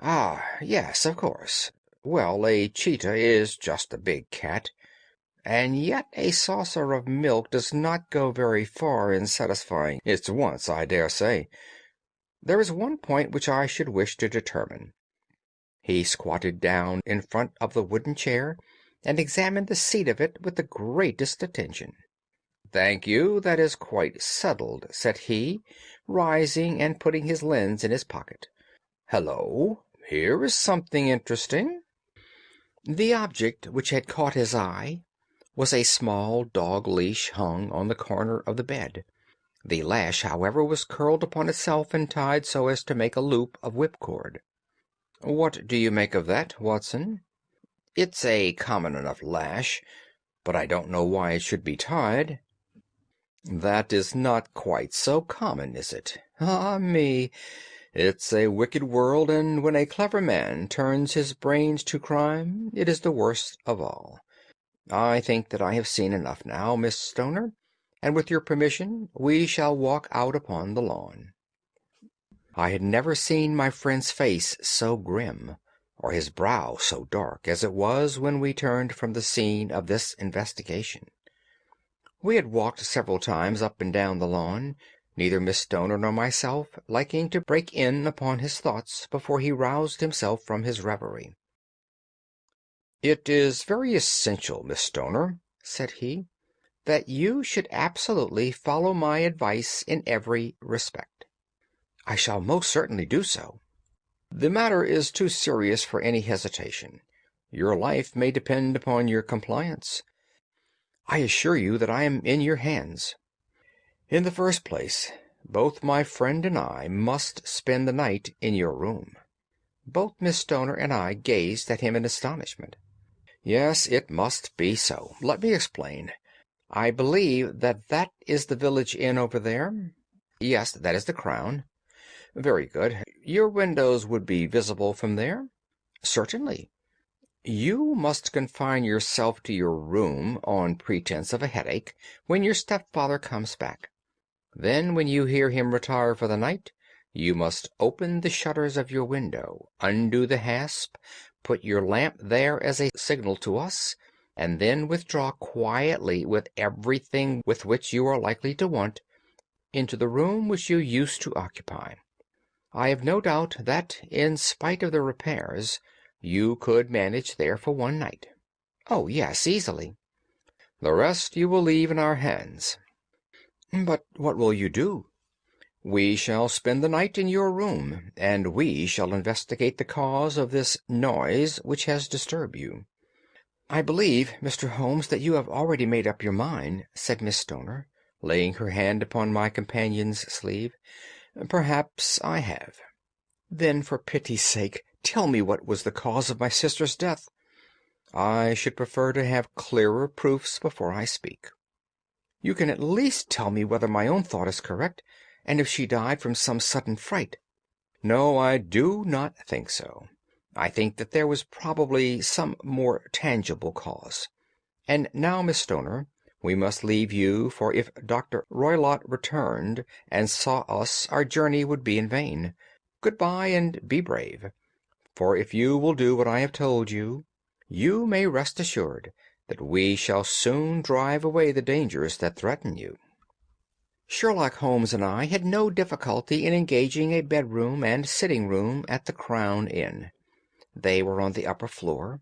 "Ah, yes, of course. Well, a cheetah is just a big cat, and yet a saucer of milk does not go very far in satisfying its wants, I dare say. There is one point which I should wish to determine." He squatted down in front of the wooden chair and examined the seat of it with the greatest attention. "Thank you, that is quite settled," said he, rising and putting his lens in his pocket. "Hello, here is something interesting." The object which had caught his eye was a small dog leash hung on the corner of the bed. The lash, however, was curled upon itself and tied so as to make a loop of whipcord. "What do you make of that, Watson?" "It's a common enough lash, but I don't know why it should be tied." "That is not quite so common, is it? Ah me! It's a wicked world, and when a clever man turns his brains to crime, it is the worst of all. I think that I have seen enough now, Miss Stoner, and with your permission we shall walk out upon the lawn." I had never seen my friend's face so grim, or his brow so dark, as it was when we turned from the scene of this investigation. We had walked several times up and down the lawn, neither Miss Stoner nor myself liking to break in upon his thoughts before he roused himself from his reverie. "It is very essential, Miss Stoner," said he, "that you should absolutely follow my advice in every respect." "I shall most certainly do so." "The matter is too serious for any hesitation. Your life may depend upon your compliance. I assure you that I am in your hands. In the first place, both my friend and I must spend the night in your room." Both Miss Stoner and I gazed at him in astonishment. "Yes, it must be so. Let me explain. I believe that is the village inn over there?" "Yes, that is the Crown." "Very good. Your windows would be visible from there?" "Certainly." "You must confine yourself to your room on pretense of a headache when your stepfather comes back. Then, when you hear him retire for the night, you must open the shutters of your window, undo the hasp, put your lamp there as a signal to us, and then withdraw quietly with everything with which you are likely to want into the room which you used to occupy. I have no doubt that, in spite of the repairs, you could manage there for one night." "Oh, yes, easily." "The rest you will leave in our hands." "But what will you do?" "We shall spend the night in your room, and we shall investigate the cause of this noise which has disturbed you." "I believe, Mr. Holmes, that you have already made up your mind," said Miss Stoner, laying her hand upon my companion's sleeve. "Perhaps I have." "Then, for pity's sake, tell me what was the cause of my sister's death." "I should prefer to have clearer proofs before I speak." "You can at least tell me whether my own thought is correct, and if she died from some sudden fright." "No, I do not think so. I think that there was probably some more tangible cause. And now, Miss Stoner, we must leave you, for if Dr. Roylott returned and saw us our journey would be in vain. Good-bye, and be brave, for if you will do what I have told you, you may rest assured that we shall soon drive away the dangers that threaten you." Sherlock Holmes and I had no difficulty in engaging a bedroom and sitting-room at the Crown Inn. They were on the upper floor,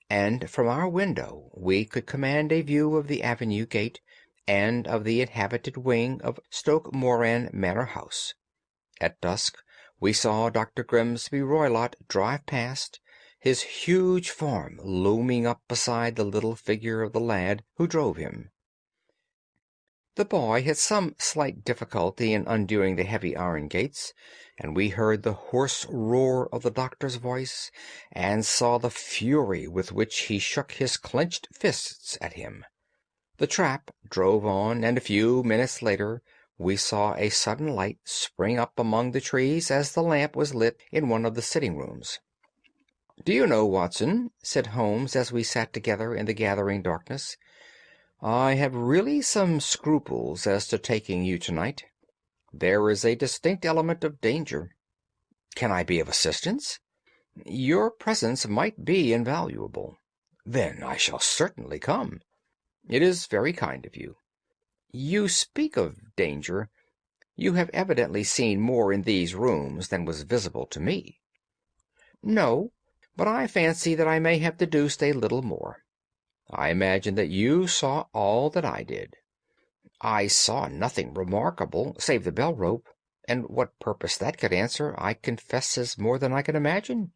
and from our window we could command a view of the avenue gate and of the inhabited wing of Stoke Moran Manor House. At dusk we saw Dr. Grimesby Roylott drive past, his huge form looming up beside the little figure of the lad who drove him. The boy had some slight difficulty in undoing the heavy iron gates, and we heard the hoarse roar of the doctor's voice, and saw the fury with which he shook his clenched fists at him. The trap drove on, and a few minutes later we saw a sudden light spring up among the trees as the lamp was lit in one of the sitting-rooms. "Do you know, Watson," said Holmes as we sat together in the gathering darkness, "I have really some scruples as to taking you tonight. There is a distinct element of danger." "Can I be of assistance?" "Your presence might be invaluable." "Then I shall certainly come." "It is very kind of you." "You speak of danger. You have evidently seen more in these rooms than was visible to me." "No, but I fancy that I may have deduced a little more. I imagine that you saw all that I did." "I saw nothing remarkable, save the bell rope, and what purpose that could answer I confess is more than I can imagine."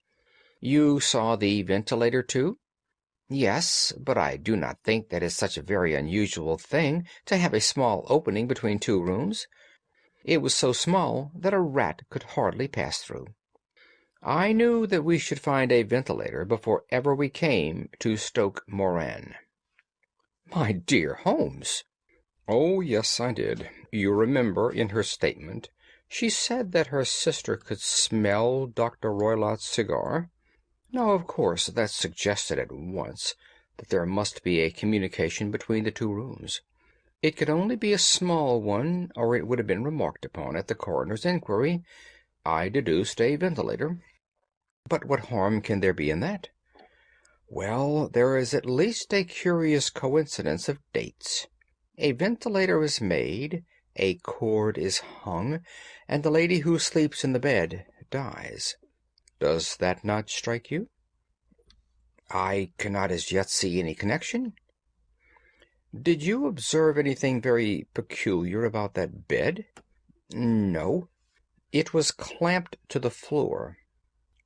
"You saw the ventilator, too?" "Yes, but I do not think that is such a very unusual thing to have a small opening between two rooms. It was so small that a rat could hardly pass through. I knew that we should find a ventilator before ever we came to Stoke Moran." "My dear Holmes!" "Oh, yes, I did. You remember in her statement she said that her sister could smell Dr. Roylott's cigar. Now, of course, that suggested at once that there must be a communication between the two rooms. It could only be a small one, or it would have been remarked upon at the coroner's inquiry. I deduced a ventilator. But what harm can there be in that? Well, there is at least a curious coincidence of dates. A ventilator is made, a cord is hung, and the lady who sleeps in the bed dies. Does that not strike you? I cannot as yet see any connection. Did you observe anything very peculiar about that bed? No. It was clamped to the floor.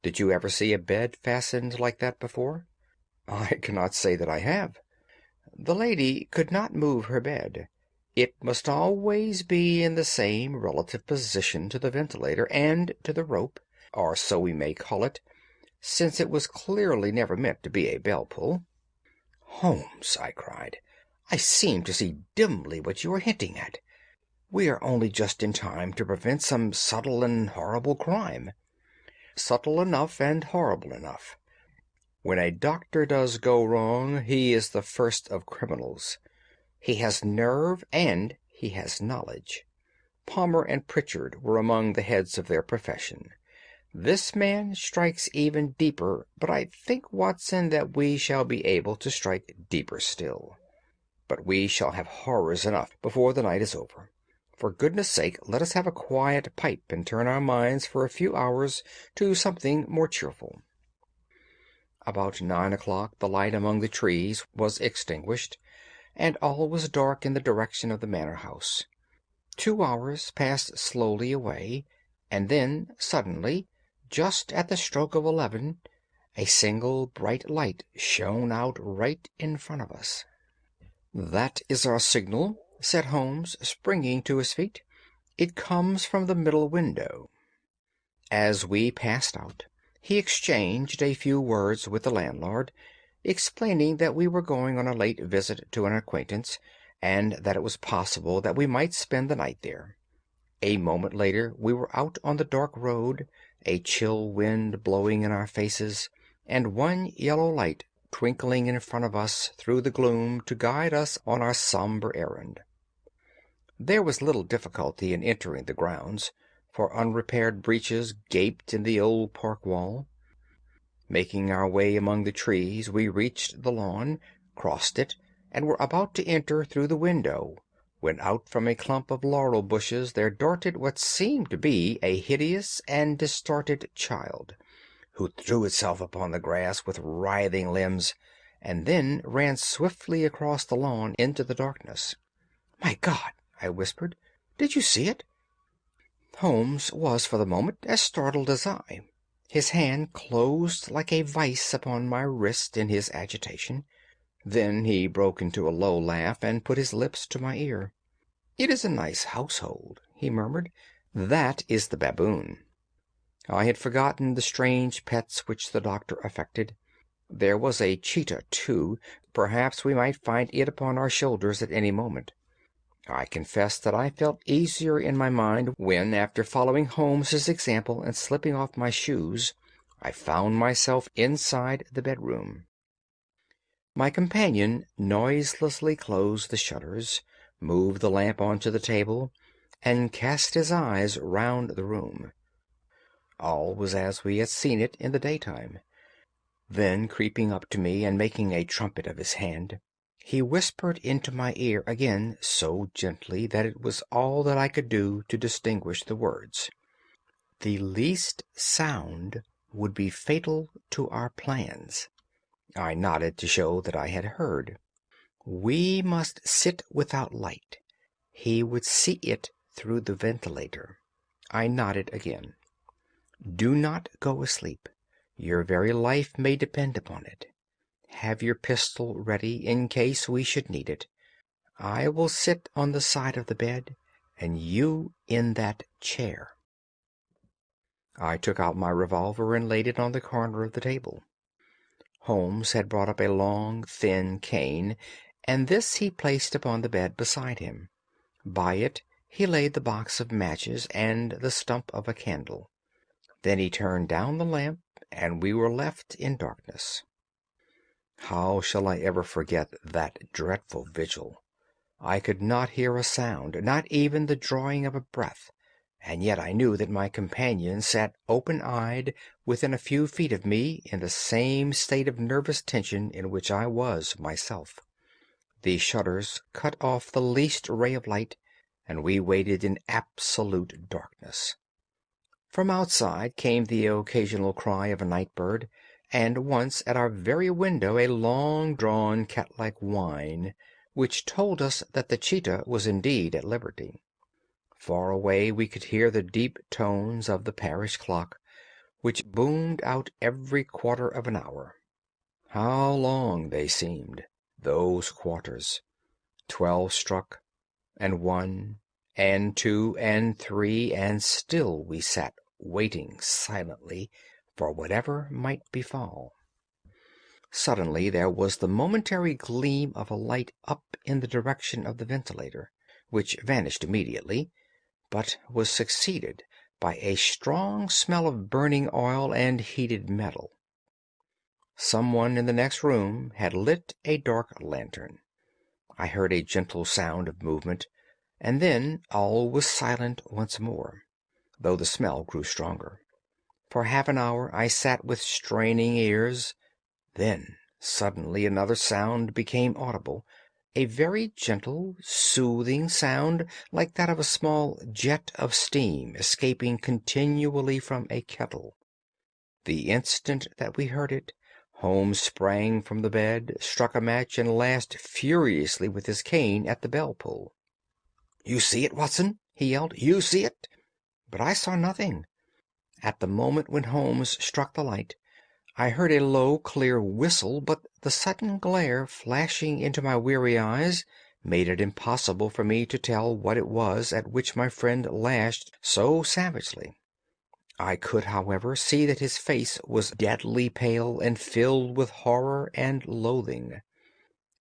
Did you ever see a bed fastened like that before? I cannot say that I have. The lady could not move her bed. It must always be in the same relative position to the ventilator and to the rope, or so we may call it, since it was clearly never meant to be a bell-pull. Holmes, I cried, I seem to see dimly what you are hinting at. We are only just in time to prevent some subtle and horrible crime. Subtle enough and horrible enough. When a doctor does go wrong, he is the first of criminals. He has nerve and he has knowledge. Palmer and Pritchard were among the heads of their profession. This man strikes even deeper, but I think, Watson, that we shall be able to strike deeper still. But we shall have horrors enough before the night is over. For goodness' sake, let us have a quiet pipe and turn our minds for a few hours to something more cheerful. About 9 o'clock the light among the trees was extinguished, and all was dark in the direction of the manor-house. 2 hours passed slowly away, and then, suddenly, just at the stroke of 11, a single bright light shone out right in front of us. "That is our signal," said Holmes, springing to his feet. "It comes from the middle window." As we passed out, he exchanged a few words with the landlord, explaining that we were going on a late visit to an acquaintance, and that it was possible that we might spend the night there. A moment later we were out on the dark road, a chill wind blowing in our faces, and one yellow light twinkling in front of us through the gloom to guide us on our sombre errand. There was little difficulty in entering the grounds, for unrepaired breaches gaped in the old park wall. Making our way among the trees, we reached the lawn, crossed it, and were about to enter through the window, when out from a clump of laurel bushes there darted what seemed to be a hideous and distorted child, who threw itself upon the grass with writhing limbs, and then ran swiftly across the lawn into the darkness. "My God!" I whispered. "Did you see it?" Holmes was for the moment as startled as I. His hand closed like a vice upon my wrist in his agitation. Then he broke into a low laugh and put his lips to my ear. "It is a nice household," he murmured. "That is the baboon." I had forgotten the strange pets which the doctor affected. There was a cheetah, too. Perhaps we might find it upon our shoulders at any moment. I confess that I felt easier in my mind when, after following Holmes's example and slipping off my shoes, I found myself inside the bedroom. My companion noiselessly closed the shutters, moved the lamp onto the table, and cast his eyes round the room. All was as we had seen it in the daytime. Then, creeping up to me and making a trumpet of his hand, he whispered into my ear again so gently that it was all that I could do to distinguish the words. "The least sound would be fatal to our plans." I nodded to show that I had heard. "We must sit without light. He would see it through the ventilator." I nodded again. "Do not go asleep. Your very life may depend upon it. Have your pistol ready in case we should need it. I will sit on the side of the bed, and you in that chair." I took out my revolver and laid it on the corner of the table. Holmes had brought up a long, thin cane, and this he placed upon the bed beside him. By it he laid the box of matches and the stump of a candle. Then he turned down the lamp, and we were left in darkness. How shall I ever forget that dreadful vigil? I could not hear a sound, not even the drawing of a breath, and yet I knew that my companion sat open-eyed within a few feet of me in the same state of nervous tension in which I was myself. The shutters cut off the least ray of light, and we waited in absolute darkness. From outside came the occasional cry of a night bird, and once at our very window a long-drawn cat-like whine, which told us that the cheetah was indeed at liberty. Far away we could hear the deep tones of the parish clock, which boomed out every quarter of an hour. How long they seemed, those quarters! 12 struck, and 1, and 2, and 3, and still we sat waiting silently for whatever might befall. Suddenly there was the momentary gleam of a light up in the direction of the ventilator, which vanished immediately, but was succeeded by a strong smell of burning oil and heated metal. Someone in the next room had lit a dark lantern. I heard a gentle sound of movement, and then all was silent once more, though the smell grew stronger. For half an hour I sat with straining ears. Then suddenly another sound became audible, a very gentle, soothing sound like that of a small jet of steam escaping continually from a kettle. The instant that we heard it, Holmes sprang from the bed, struck a match, and lashed furiously with his cane at the bell-pull. "You see it, Watson?" he yelled. "You see it?" But I saw nothing. At the moment when Holmes struck the light, I heard a low, clear whistle, but the sudden glare flashing into my weary eyes made it impossible for me to tell what it was at which my friend lashed so savagely. I could, however, see that his face was deadly pale and filled with horror and loathing.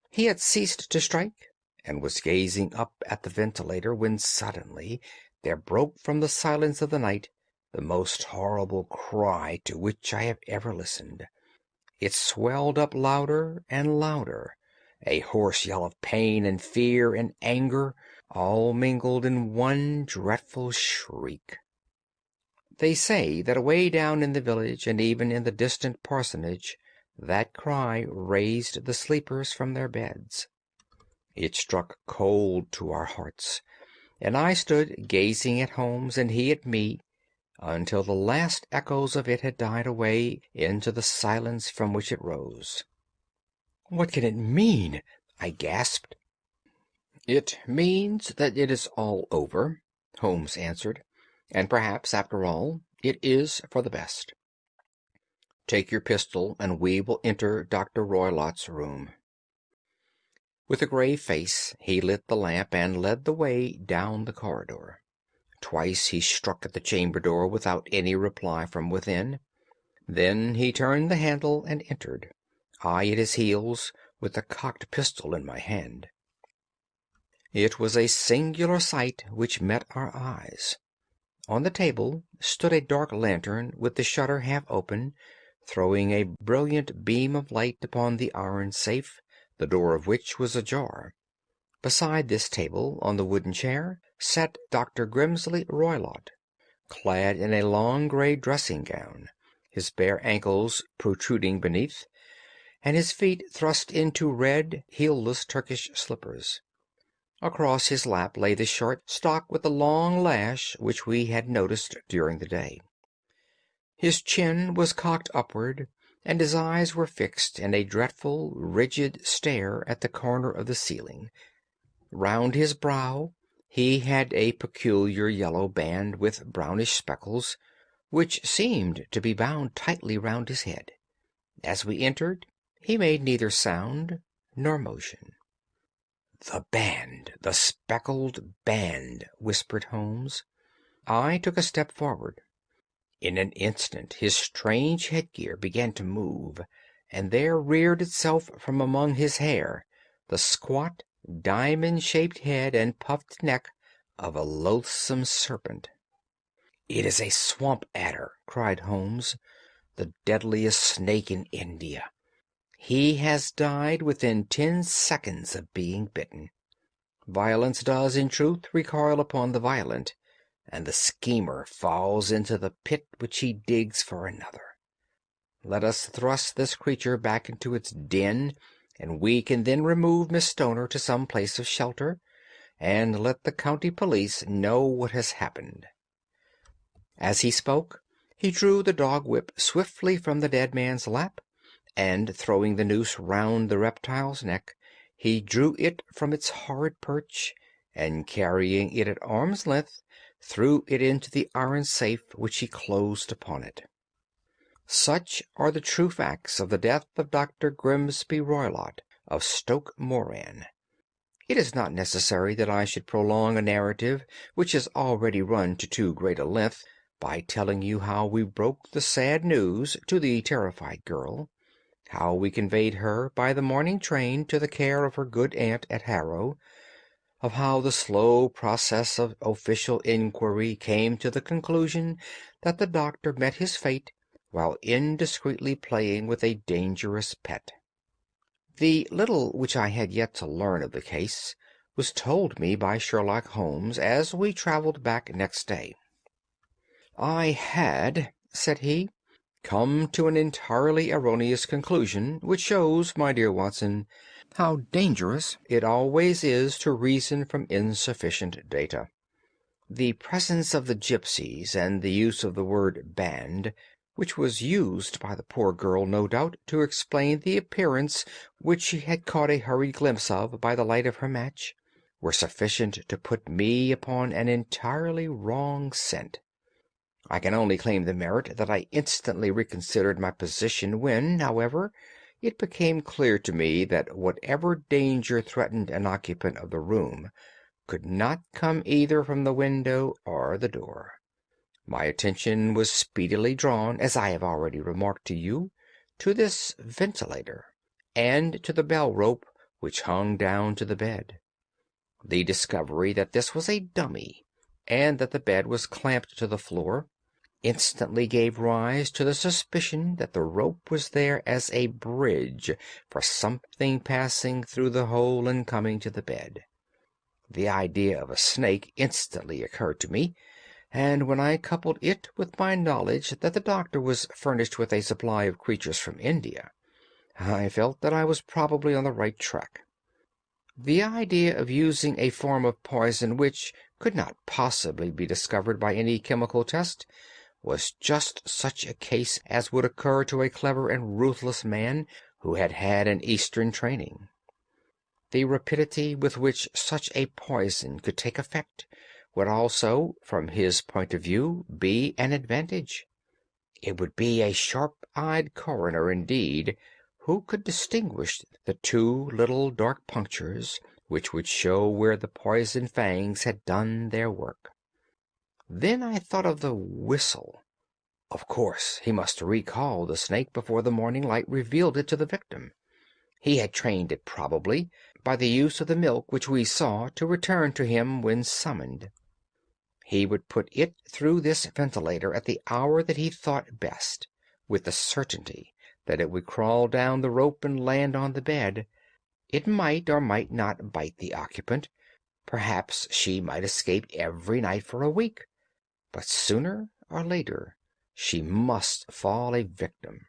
He had ceased to strike, and was gazing up at the ventilator, when suddenly there broke from the silence of the night the most horrible cry to which I have ever listened. It swelled up louder and louder, a hoarse yell of pain and fear and anger, all mingled in one dreadful shriek. They say that away down in the village, and even in the distant parsonage, that cry raised the sleepers from their beds. It struck cold to our hearts, and I stood gazing at Holmes and he at me until the last echoes of it had died away into the silence from which it rose. "What can it mean?" I gasped. "It means that it is all over," Holmes answered, "and perhaps, after all, it is for the best. Take your pistol and we will enter Dr. Roylott's room." With a grave face he lit the lamp and led the way down the corridor. Twice he struck at the chamber door without any reply from within. Then he turned the handle and entered, I at his heels, with the cocked pistol in my hand. It was a singular sight which met our eyes. On the table stood a dark lantern with the shutter half open, throwing a brilliant beam of light upon the iron safe, the door of which was ajar. Beside this table, on the wooden chair, sat Dr. Grimsley Roylott, clad in a long grey dressing-gown, his bare ankles protruding beneath, and his feet thrust into red, heelless Turkish slippers. Across his lap lay the short stock with the long lash which we had noticed during the day. His chin was cocked upward, and his eyes were fixed in a dreadful, rigid stare at the corner of the ceiling. Round his brow he had a peculiar yellow band with brownish speckles, which seemed to be bound tightly round his head. As we entered, he made neither sound nor motion. "The band, the speckled band," whispered Holmes. I took a step forward. In an instant his strange headgear began to move, and there reared itself from among his hair the squat, diamond-shaped head and puffed neck of a loathsome serpent. "It is a swamp adder," cried Holmes, "the deadliest snake in India. He has died within 10 seconds of being bitten. Violence does, in truth, recoil upon the violent, and the schemer falls into the pit which he digs for another. Let us thrust this creature back into its den, and we can then remove Miss Stoner to some place of shelter, and let the county police know what has happened." As he spoke, he drew the dog-whip swiftly from the dead man's lap, and, throwing the noose round the reptile's neck, he drew it from its horrid perch, and, carrying it at arm's length, threw it into the iron safe which he closed upon it. Such are the true facts of the death of Dr. Grimsby Roylott of Stoke Moran. It is not necessary that I should prolong a narrative which has already run to too great a length by telling you how we broke the sad news to the terrified girl, how we conveyed her by the morning train to the care of her good aunt at Harrow, of how the slow process of official inquiry came to the conclusion that the doctor met his fate while indiscreetly playing with a dangerous pet. The little which I had yet to learn of the case was told me by Sherlock Holmes as we travelled back next day. "I had," said he, "come to an entirely erroneous conclusion, which shows, my dear Watson, how dangerous it always is to reason from insufficient data. The presence of the gipsies, and the use of the word band, which was used by the poor girl, no doubt, to explain the appearance which she had caught a hurried glimpse of by the light of her match, were sufficient to put me upon an entirely wrong scent. I can only claim the merit that I instantly reconsidered my position when, however, it became clear to me that whatever danger threatened an occupant of the room could not come either from the window or the door. My attention was speedily drawn, as I have already remarked to you, to this ventilator, and to the bell rope which hung down to the bed. The discovery that this was a dummy, and that the bed was clamped to the floor, instantly gave rise to the suspicion that the rope was there as a bridge for something passing through the hole and coming to the bed. The idea of a snake instantly occurred to me, and when I coupled it with my knowledge that the doctor was furnished with a supply of creatures from India, I felt that I was probably on the right track. The idea of using a form of poison which could not possibly be discovered by any chemical test was just such a case as would occur to a clever and ruthless man who had had an Eastern training. The rapidity with which such a poison could take effect would also, from his point of view, be an advantage. It would be a sharp-eyed coroner, indeed, who could distinguish the two little dark punctures which would show where the poison fangs had done their work. Then I thought of the whistle. Of course, he must recall the snake before the morning light revealed it to the victim. He had trained it, probably, by the use of the milk which we saw, to return to him when summoned. He would put it through this ventilator at the hour that he thought best, with the certainty that it would crawl down the rope and land on the bed. It might or might not bite the occupant. Perhaps she might escape every night for a week. But sooner or later she must fall a victim.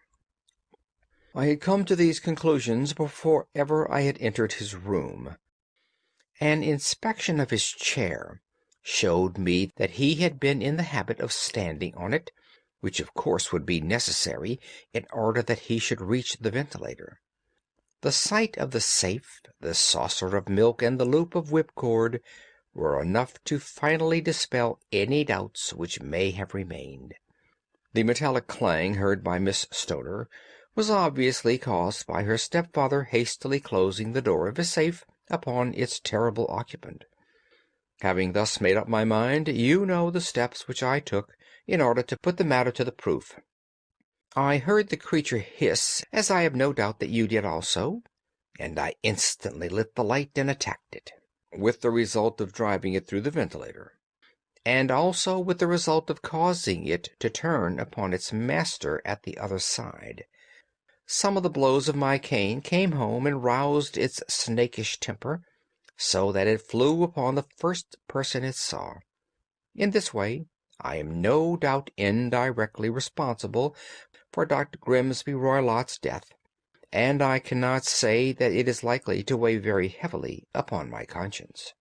I had come to these conclusions before ever I had entered his room. An inspection of his chair showed me that he had been in the habit of standing on it, which of course would be necessary in order that he should reach the ventilator. The sight of the safe, the saucer of milk, and the loop of whipcord were enough to finally dispel any doubts which may have remained. The metallic clang heard by Miss Stoner was obviously caused by her stepfather hastily closing the door of his safe upon its terrible occupant. Having thus made up my mind, you know the steps which I took in order to put the matter to the proof. I heard the creature hiss, as I have no doubt that you did also, and I instantly lit the light and attacked it, with the result of driving it through the ventilator, and also with the result of causing it to turn upon its master at the other side. Some of the blows of my cane came home and roused its snakish temper, so that it flew upon the first person it saw. In this way I am no doubt indirectly responsible for Dr. Grimsby Roylott's death, and I cannot say that it is likely to weigh very heavily upon my conscience.